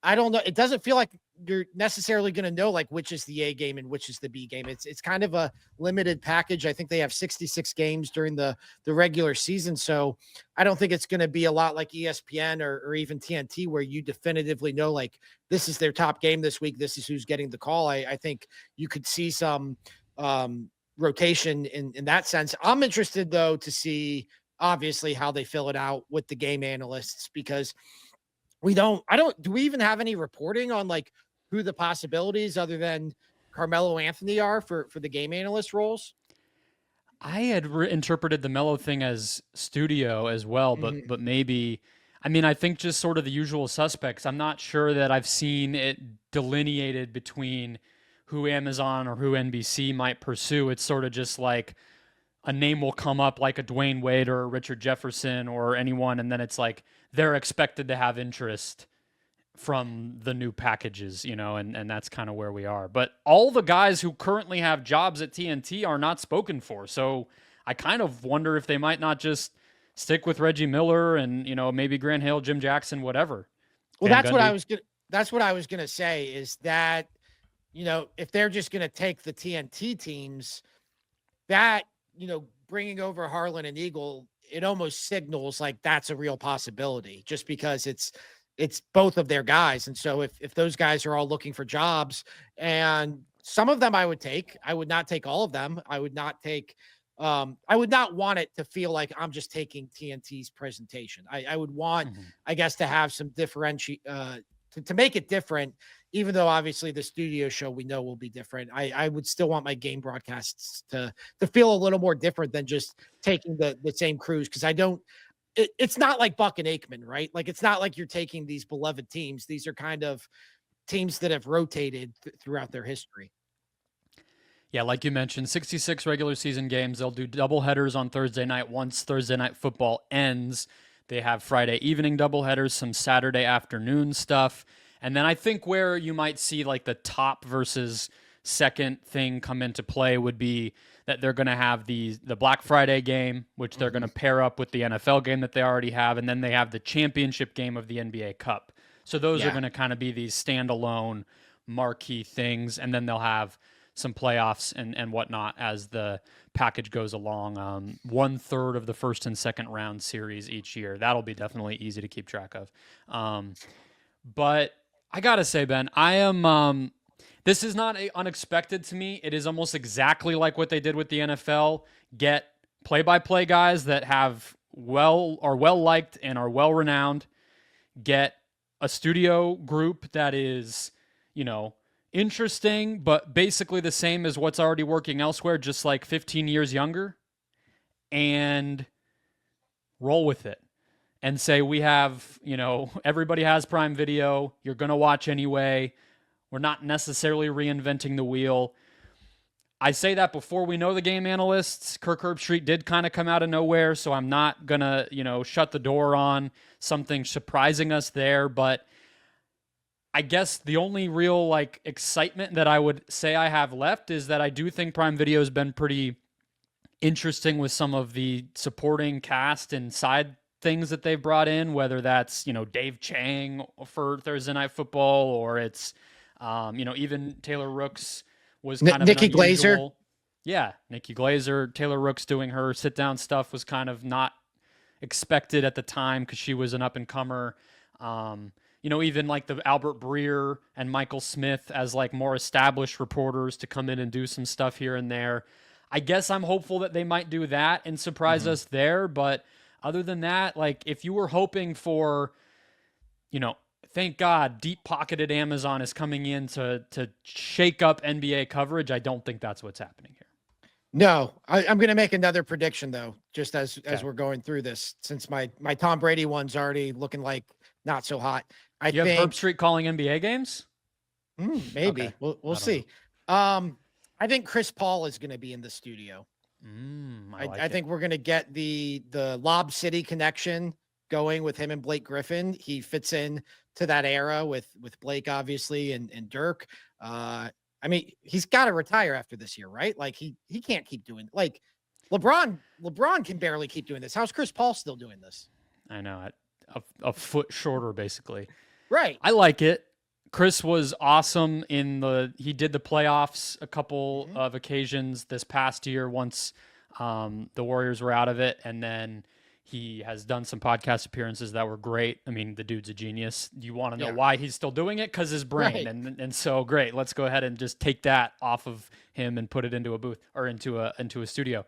I don't know. It doesn't feel like you're necessarily going to know like which is the A game and which is the B game. It's kind of a limited package. I think they have 66 games during the regular season, so I don't think it's going to be a lot like ESPN or even TNT where you definitively know like this is their top game this week. This is who's getting the call. I think you could see some rotation in that sense. I'm interested though to see obviously how they fill it out with the game analysts because do we even have any reporting on like who the possibilities other than Carmelo Anthony are for the game analyst roles? I had interpreted the Mello thing as studio as well, Mhm. but maybe I mean I think just sort of the usual suspects. I'm not sure that I've seen it delineated between who Amazon or who NBC might pursue. It's sort of just like a name will come up like a Dwayne Wade or a Richard Jefferson or anyone, and then it's like they're expected to have interest from the new packages, and that's kind of where we are. But all the guys who currently have jobs at TNT are not spoken for. So I kind of wonder if they might not just stick with Reggie Miller and, maybe Grant Hill, Jim Jackson, whatever. Well, Van that's what I Gundy. was gonna that's what I was gonna say is that, if they're just gonna take the TNT teams, that, bringing over Harlan and Eagle, it almost signals like that's a real possibility just because it's both of their guys. And so if those guys are all looking for jobs and some of them I would not take all of them. I would not want it to feel like I'm just taking TNT's presentation. I would want, Mhm. I guess, to have some to make it different, even though obviously the studio show we know will be different. I would still want my game broadcasts to feel a little more different than just taking the same crews because I don't it's not like Buck and Aikman, right? Like it's not like you're taking these beloved teams. These are kind of teams that have rotated throughout their history. Yeah, like you mentioned, 66 regular season games. They'll do double headers on Thursday night once Thursday night football ends. They have Friday evening double headers, some Saturday afternoon stuff. And then I think where you might see like the top versus second thing come into play would be that they're going to have the Black Friday game, which they're going Mhm. to pair up with the NFL game that they already have, and then they have the championship game of the NBA Cup. So those are Yeah. going to kind of be these standalone marquee things, and then they'll have some playoffs and whatnot as the package goes along. 1/3 of the first and second round series each year. That'll be definitely easy to keep track of. But I gotta say, Ben, I am. This is not unexpected to me. It is almost exactly like what they did with the NFL. Get play-by-play guys that are well liked and are well renowned. Get a studio group that is, you know, interesting, but basically the same as what's already working elsewhere, just like 15 years younger, and roll with it and say, we have, everybody has Prime Video. You're going to watch anyway. We're not necessarily reinventing the wheel. I say that before we know the game analysts. Kirk Herbstreit did kind of come out of nowhere, so I'm not going to, shut the door on something surprising us there, but I guess the only real like excitement that I would say I have left is that I do think Prime Video has been pretty interesting with some of the supporting cast and side things that they've brought in, whether that's, Dave Chang for Thursday Night Football or it's, even Taylor Rooks was kind of an Nikki Glazer. unusual. Yeah, Nikki Glazer, Taylor Rooks doing her sit down stuff was kind of not expected at the time because she was an up and comer. Even like the Albert Breer and Michael Smith as like more established reporters to come in and do some stuff here and there. I guess I'm hopeful that they might do that and surprise Mhm. us there. But other than that, like if you were hoping for, you know, thank God, deep pocketed Amazon is coming in to shake up NBA coverage. I don't think that's what's happening here. No, I'm going to make another prediction though, just as Okay. we're going through this, since my Tom Brady one's already looking like not so hot. I You have Herb think Street calling NBA games? Okay. maybe we'll I don't know. see. I think Chris Paul is going to be in the studio. I I like it. think we're going to get the Lob City connection going with him and Blake Griffin. He fits in to that era with Blake obviously and Dirk. I mean, he's got to retire after this year, right? Like he can't keep doing like LeBron can barely keep doing this. How's Chris Paul still doing this? I know. A foot shorter, basically. Right. I like it. Chris was awesome he did the playoffs a couple Mhm. of occasions this past year once the Warriors were out of it, and then he has done some podcast appearances that were great. I mean, the dude's a genius. You want to know Yeah. why he's still doing it? Because his brain, Right. and so great. Let's go ahead and just take that off of him and put it into a booth or into a studio.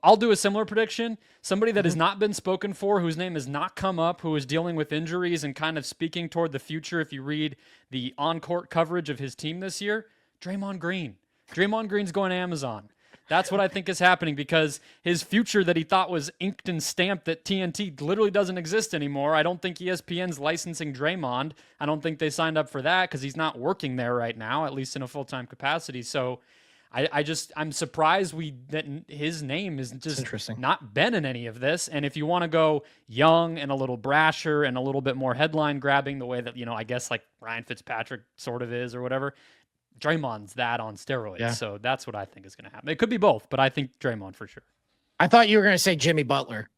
I'll do a similar prediction. Somebody that has Mhm. not been spoken for, whose name has not come up, who is dealing with injuries and kind of speaking toward the future. If you read the on-court coverage of his team this year, Draymond Green. Draymond Green's going to Amazon. That's what I think is happening because his future that he thought was inked and stamped at TNT literally doesn't exist anymore. I don't think ESPN's licensing Draymond. I don't think they signed up for that because he's not working there right now, at least in a full-time capacity. So I'm surprised that his name is It's just interesting. not been in any of this. And if you want to go young and a little brasher and a little bit more headline grabbing, the way that I guess like Ryan Fitzpatrick sort of is or whatever, Draymond's that on steroids. Yeah. So that's what I think is going to happen. It could be both, but I think Draymond for sure. I thought you were going to say Jimmy Butler.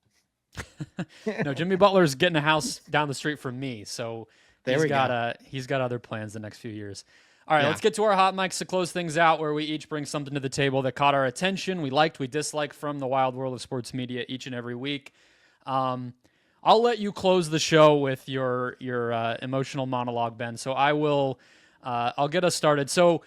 No, Jimmy Butler's getting a house down the street from me, so There we go. he's got other plans the next few years. All right, Yeah. let's get to our hot mics to close things out, where we each bring something to the table that caught our attention, we liked, we disliked from the wild world of sports media each and every week. I'll let you close the show with your emotional monologue, Ben. So I will. I'll get us started. So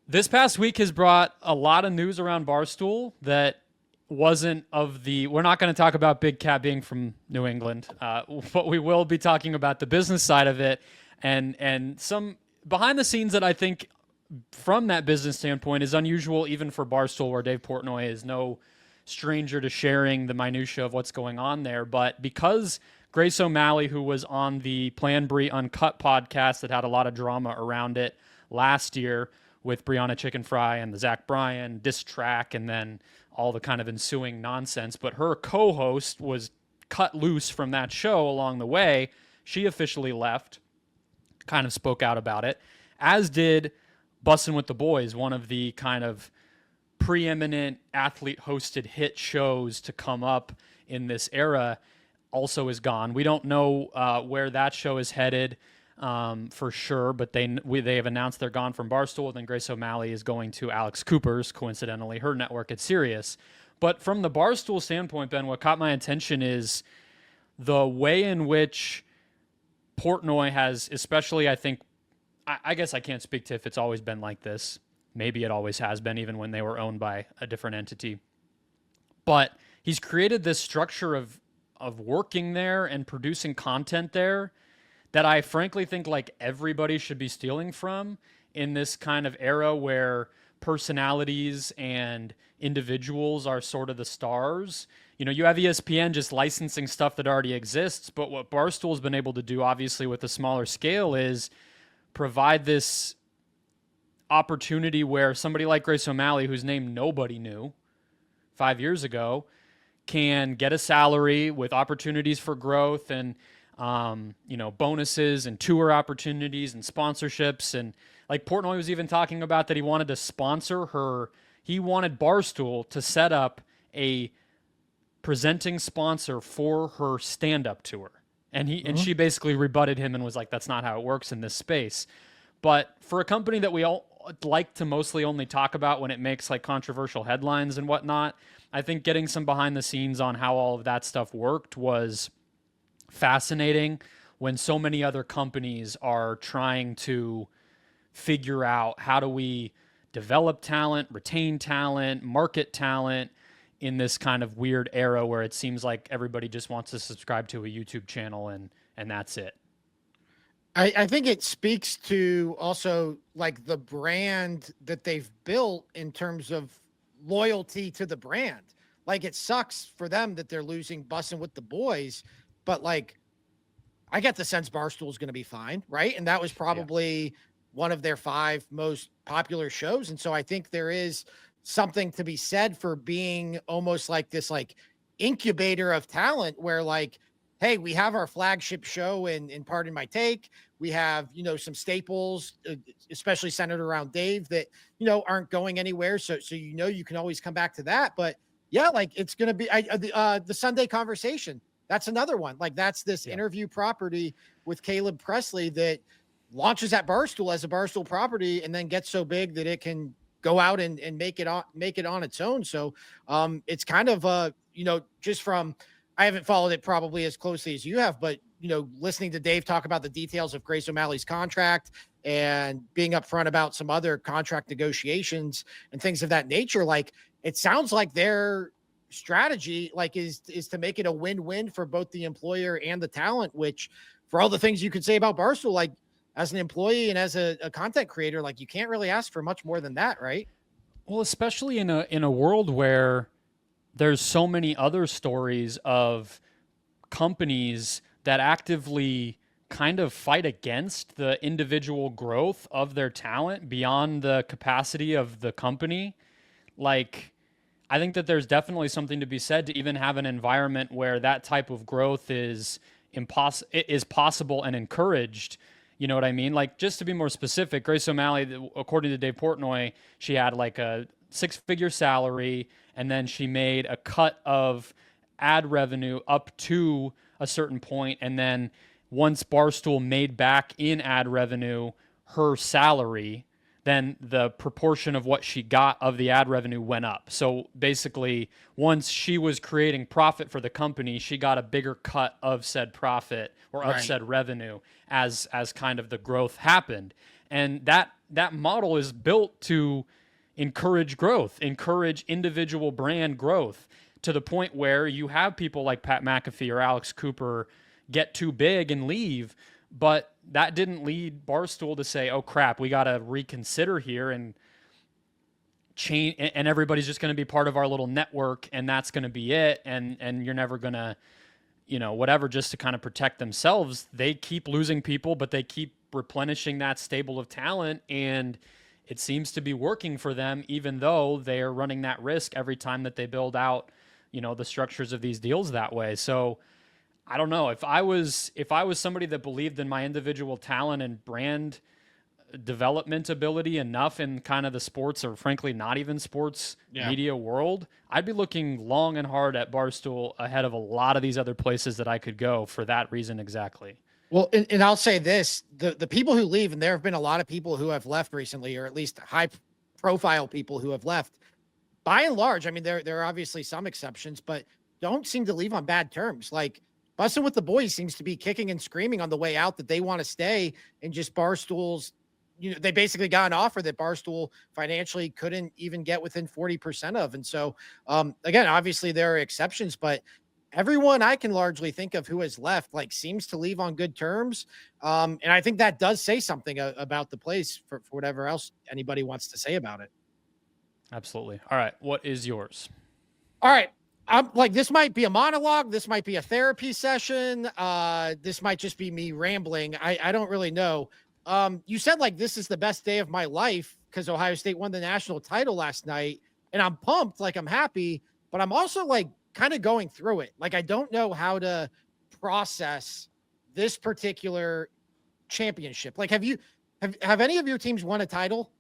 this past week has brought a lot of news around Barstool that wasn't of the. We're not going to talk about Big Cat being from New England, but we will be talking about the business side of it and some behind the scenes that I think, from that business standpoint, is unusual even for Barstool, where Dave Portnoy is no stranger to sharing the minutia of what's going on there. But because Grace O'Malley, who was on the Plan Brie Uncut podcast that had a lot of drama around it last year with Brianna Chicken Fry and the Zach Bryan diss track and then all the kind of ensuing nonsense, but her co-host was cut loose from that show along the way. She officially left, kind of spoke out about it, as did Bussin' with the Boys, one of the kind of preeminent athlete-hosted hit shows to come up in this era, also is gone. We don't know where that show is headed for sure, but they have announced they're gone from Barstool. Then Grace O'Malley is going to Alex Cooper's, coincidentally, her network at Sirius. But from the Barstool standpoint, Ben, what caught my attention is the way in which Portnoy has, especially, I think, I guess I can't speak to if it's always been like this. Maybe it always has been, even when they were owned by a different entity. But he's created this structure of working there and producing content there that I frankly think like everybody should be stealing from in this kind of era where personalities and individuals are sort of the stars. You have ESPN just licensing stuff that already exists, but what Barstool's been able to do, obviously with a smaller scale, is provide this opportunity where somebody like Grace O'Malley, whose name nobody knew 5 years ago, can get a salary with opportunities for growth and bonuses and tour opportunities and sponsorships. And like Portnoy was even talking about that he wanted to sponsor her. He wanted Barstool to set up a presenting sponsor for her stand-up tour. And she basically rebutted him and was like, that's not how it works in this space. But for a company that we all like to mostly only talk about when it makes like controversial headlines and whatnot, I think getting some behind the scenes on how all of that stuff worked was fascinating when so many other companies are trying to figure out how do we develop talent, retain talent, market talent in this kind of weird era where it seems like everybody just wants to subscribe to a YouTube channel and that's it. I think it speaks to also like the brand that they've built in terms of loyalty to the brand. Like, it sucks for them that they're losing Bussin' with the Boys, but like, I get the sense Barstool is going to be fine, right? And that was probably one of their 5 most popular shows. And so I think there is something to be said for being almost like this like incubator of talent where like, hey, we have our flagship show in Pardon My Take. We have, some staples, especially centered around Dave that, aren't going anywhere. So you can always come back to that. But yeah, like it's going to be the Sunday Conversation. That's another one. Like that's this interview property with Caleb Presley that launches at Barstool as a Barstool property and then gets so big that it can go out and make it on its own. So it's kind of just from, I haven't followed it probably as closely as you have, but listening to Dave talk about the details of Grace O'Malley's contract and being upfront about some other contract negotiations and things of that nature, like it sounds like their strategy like is to make it a win-win for both the employer and the talent, which for all the things you could say about Barstool, like as an employee and as a content creator, like you can't really ask for much more than that, right? Well, especially in a world where there's so many other stories of companies that actively kind of fight against the individual growth of their talent beyond the capacity of the company. Like, I think that there's definitely something to be said to even have an environment where that type of growth is possible and encouraged. You know what I mean? Like, just to be more specific, Grace O'Malley, according to Dave Portnoy, she had like a 6-figure salary, and then she made a cut of ad revenue up to a certain point, and then once Barstool made back in ad revenue her salary, then the proportion of what she got of the ad revenue went up. So basically, once she was creating profit for the company, she got a bigger cut of said profit or of said revenue as kind of the growth happened. And that model is built to encourage growth, encourage individual brand growth to the point where you have people like Pat McAfee or Alex Cooper get too big and leave. But that didn't lead Barstool to say, oh crap, we got to reconsider here and change, and everybody's just going to be part of our little network, and that's going to be it. And you're never going to, whatever, just to kind of protect themselves. They keep losing people, but they keep replenishing that stable of talent. And it seems to be working for them, even though they are running that risk every time that they build out, the structures of these deals that way. So I don't know if I was somebody that believed in my individual talent and brand development ability enough in kind of the sports, or frankly, not even sports media world, I'd be looking long and hard at Barstool ahead of a lot of these other places that I could go for that reason exactly. Well, and I'll say this, the people who leave, and there have been a lot of people who have left recently, or at least high profile people who have left, by and large, I mean, there are obviously some exceptions, but don't seem to leave on bad terms. Like Bussin' with the Boys seems to be kicking and screaming on the way out that they want to stay, and just Barstool's, they basically got an offer that Barstool financially couldn't even get within 40% of. And so, again, obviously there are exceptions, but everyone I can largely think of who has left, like, seems to leave on good terms. And I think that does say something about the place for whatever else anybody wants to say about it. Absolutely. All right. What is yours? All right. I'm like, this might be a monologue. This might be a therapy session. This might just be me rambling. I don't really know. You said like, this is the best day of my life because Ohio State won the national title last night, and I'm pumped. Like, I'm happy, but I'm also like kind of going through it. Like, I don't know how to process this particular championship. Like, have any of your teams won a title?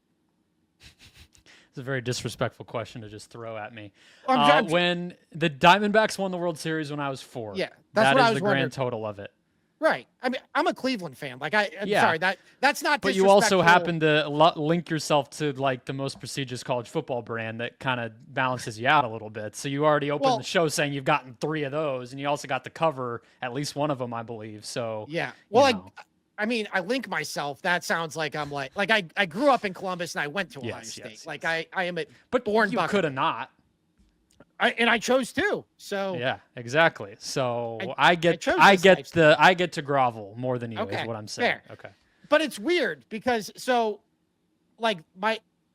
It's a very disrespectful question to just throw at me. When the Diamondbacks won the World Series when I was 4. Yeah, that is the grand total of it. Right. I mean, I'm a Cleveland fan. Like, I'm sorry, that's not. But you also happen to link yourself to like the most prestigious college football brand that kind of balances you out a little bit. So you already opened the show saying you've gotten 3 of those, and you also got the cover at least one of them, I believe. So yeah. Well, I mean, I link myself. That sounds like I'm like I grew up in Columbus and I went to Ohio State. Yes. Like I am a but born you could have not. I chose to. So yeah, exactly. So I get to grovel more than you is what I'm saying. Fair. Okay. But it's weird because like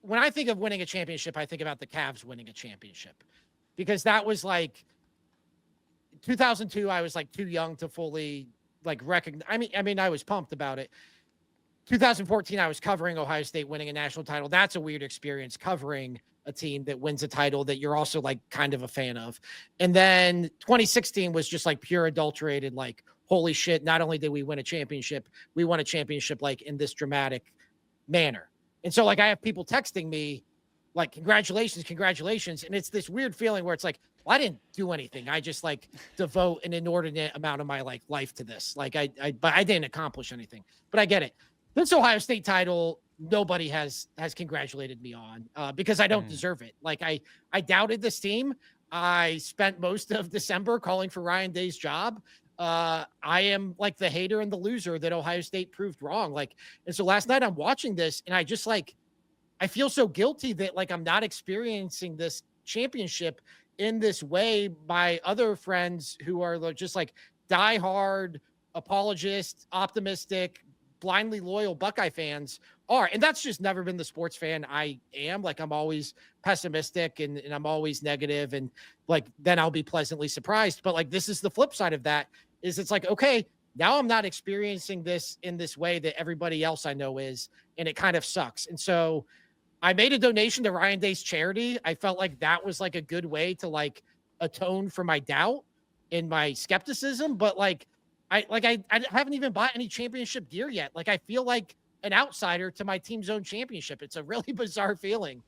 when I think of winning a championship, I think about the Cavs winning a championship because that was like 2002. I was like too young to fully like recognize. I mean, I was pumped about it. 2014, I was covering Ohio State winning a national title. That's a weird experience covering a team that wins a title that you're also like kind of a fan of. And then 2016 was just like pure adulterated, like, holy shit, not only did we win a championship, we won a championship like in this dramatic manner. And so like I have people texting me like, congratulations, congratulations. And it's this weird feeling where it's like, well, I didn't do anything. I just like devote an inordinate amount of my like life to this. Like but I didn't accomplish anything, but I get it. This Ohio State title, nobody has congratulated me on because I don't deserve it. Like I doubted this team. I spent most of December calling for Ryan Day's job. I am like the hater and the loser that Ohio State proved wrong. Like, and so last night I'm watching this and I just like, I feel so guilty that like I'm not experiencing this championship in this way. My other friends who are just like diehard apologists, optimistic, blindly loyal Buckeye fans are. And that's just never been the sports fan I am. Like I'm always pessimistic and I'm always negative and like then I'll be pleasantly surprised. But like this is the flip side of that is it's like, okay, now I'm not experiencing this in this way that everybody else I know is, and it kind of sucks. And so I made a donation to Ryan Day's charity. I felt like that was like a good way to like atone for my doubt and my skepticism. But like, I haven't even bought any championship gear yet. Like I feel like an outsider to my team's own championship. It's a really bizarre feeling.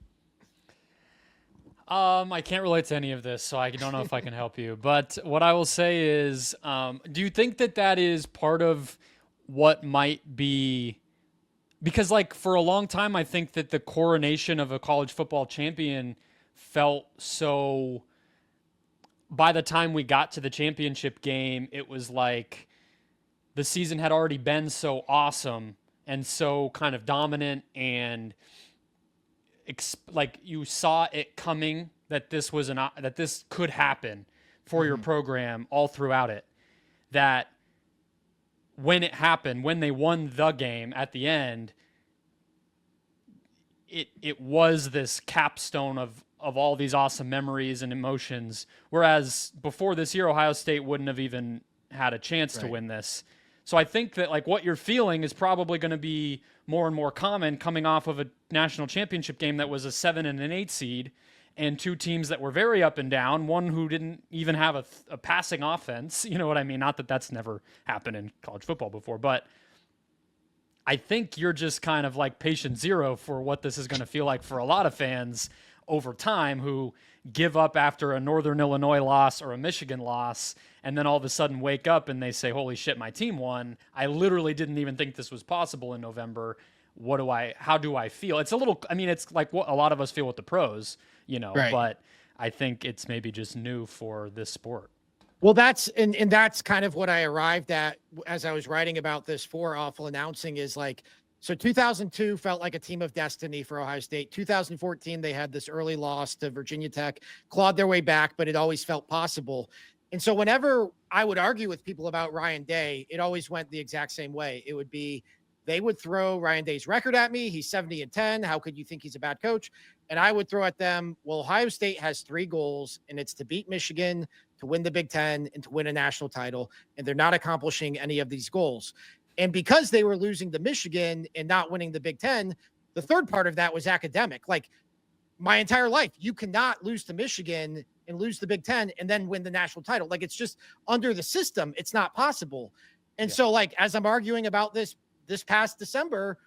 I can't relate to any of this, so I don't know if I can help you. But what I will say is, do you think that that is part of what might be? Because, like, for a long time, I think that the coronation of a college football champion felt so. By the time we got to the championship game, it was like the season had already been so awesome and so kind of dominant and like you saw it coming that this was that this could happen for your program all throughout it, that when it happened, when they won the game at the end, it was this capstone of all these awesome memories and emotions, whereas before this year Ohio State wouldn't have even had a chance to win this. So I think that like what you're feeling is probably going to be more and more common coming off of a national championship game that was a 7 and an 8 seed and two teams that were very up and down, one who didn't even have a passing offense. You know what I mean? Not that that's never happened in college football before, but I think you're just kind of like patient zero for what this is going to feel like for a lot of fans over time who give up after a Northern Illinois loss or a Michigan loss, and then all of a sudden wake up and they say, holy shit, my team won. I literally didn't even think this was possible in November. How do I feel? It's a little, I mean, it's like what a lot of us feel with the pros, you know, but I think it's maybe just new for this sport. Well, that's kind of what I arrived at as I was writing about this for Awful Announcing is like, so 2002 felt like a team of destiny for Ohio State. 2014, they had this early loss to Virginia Tech, clawed their way back, but it always felt possible. And so whenever I would argue with people about Ryan Day, it always went the exact same way. It would be, they would throw Ryan Day's record at me. He's 70-10. How could you think he's a bad coach? And I would throw at them, well, Ohio State has 3 goals, and it's to beat Michigan, to win the Big Ten, and to win a national title. And they're not accomplishing any of these goals. And because they were losing to Michigan and not winning the Big Ten, the third part of that was academic. Like my entire life, you cannot lose to Michigan and lose the Big Ten and then win the national title. Like it's just under the system, it's not possible. And so like, as I'm arguing about this past December,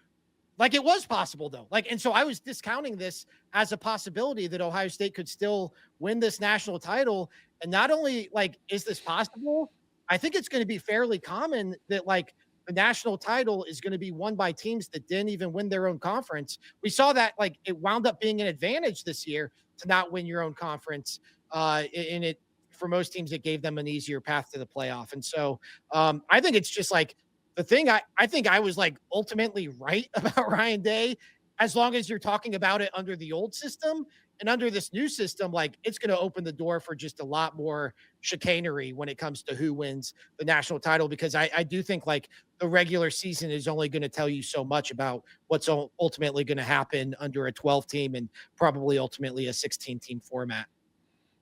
like it was possible though. Like, and so I was discounting this as a possibility that Ohio State could still win this national title. And not only like, is this possible? I think it's going to be fairly common that like the national title is going to be won by teams that didn't even win their own conference. We saw that like it wound up being an advantage this year to not win your own conference. And it, for most teams, it gave them an easier path to the playoff. And so I think it's just like the thing I think I was like ultimately right about Ryan Day, as long as you're talking about it under the old system. And under this new system, like it's going to open the door for just a lot more chicanery when it comes to who wins the national title. Because I do think like the regular season is only going to tell you so much about what's ultimately going to happen under a 12 team and probably ultimately a 16 team format.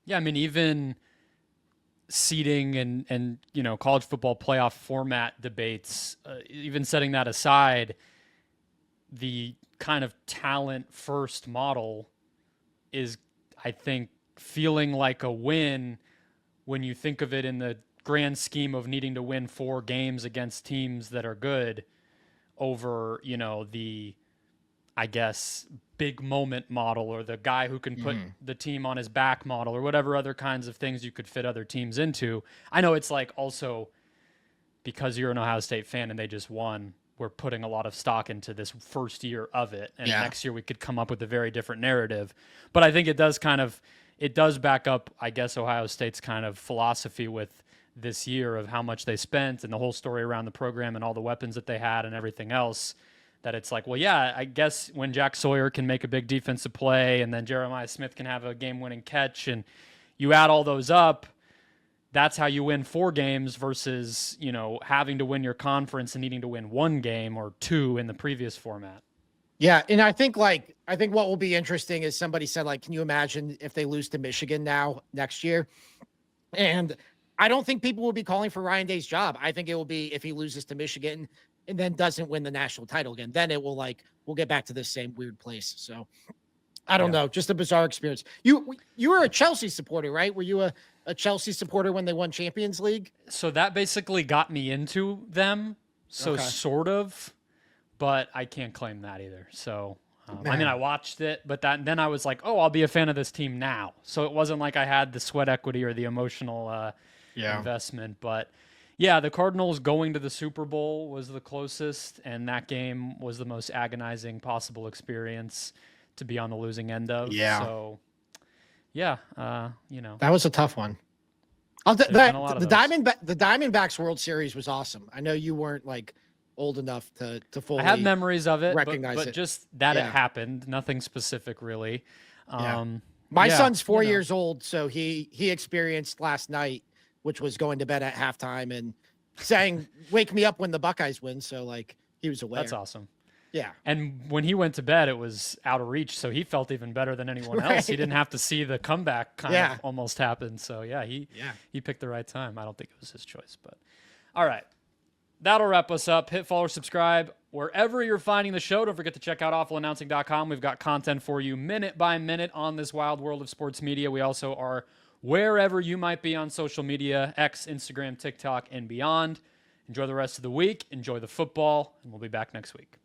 Yeah, I mean, even seeding and college football playoff format debates, even setting that aside, the kind of talent first model is, I think, feeling like a win when you think of it in the grand scheme of needing to win 4 games against teams that are good over, the, I guess, big moment model, or the guy who can put the team on his back model, or whatever other kinds of things you could fit other teams into. I know it's like also because you're an Ohio State fan and they just won, we're putting a lot of stock into this first year of it. And next year we could come up with a very different narrative. But I think it does back up, I guess, Ohio State's kind of philosophy with this year of how much they spent and the whole story around the program and all the weapons that they had and everything else. That it's like, well, yeah, I guess when Jack Sawyer can make a big defensive play and then Jeremiah Smith can have a game-winning catch and you add all those up, that's how you win 4 games versus, having to win your conference and needing to win 1 game or 2 in the previous format. Yeah. And I think what will be interesting is somebody said, like, can you imagine if they lose to Michigan next year? And I don't think people will be calling for Ryan Day's job. I think it will be if he loses to Michigan and then doesn't win the national title again, then it will we'll get back to this same weird place. So I don't know, just a bizarre experience. You were a Chelsea supporter, right? Were you a Chelsea supporter when they won Champions League? So that basically got me into them. So sort of, but I can't claim that either. So, I mean, I watched it, but then I was like, oh, I'll be a fan of this team now. So it wasn't like I had the sweat equity or the emotional investment, but yeah, the Cardinals going to the Super Bowl was the closest, and that game was the most agonizing possible experience to be on the losing end of. Yeah. So, yeah, that was a tough one. The Diamondbacks World Series was awesome. I know you weren't like old enough to fully. I have memories of it, recognize but it. Just that it happened. Nothing specific, really. My son's 4 years old, so he experienced last night, which was going to bed at halftime and saying, "Wake me up when the Buckeyes win." So like he was aware. That's awesome. Yeah. And when he went to bed, it was out of reach, so he felt even better than anyone else. He didn't have to see the comeback kind of almost happen. So he picked the right time. I don't think it was his choice, but all right. That'll wrap us up. Hit follow, subscribe wherever you're finding the show. Don't forget to check out awfulannouncing.com. We've got content for you minute by minute on this wild world of sports media. We also are wherever you might be on social media, X, Instagram, TikTok, and beyond. Enjoy the rest of the week. Enjoy the football, and we'll be back next week.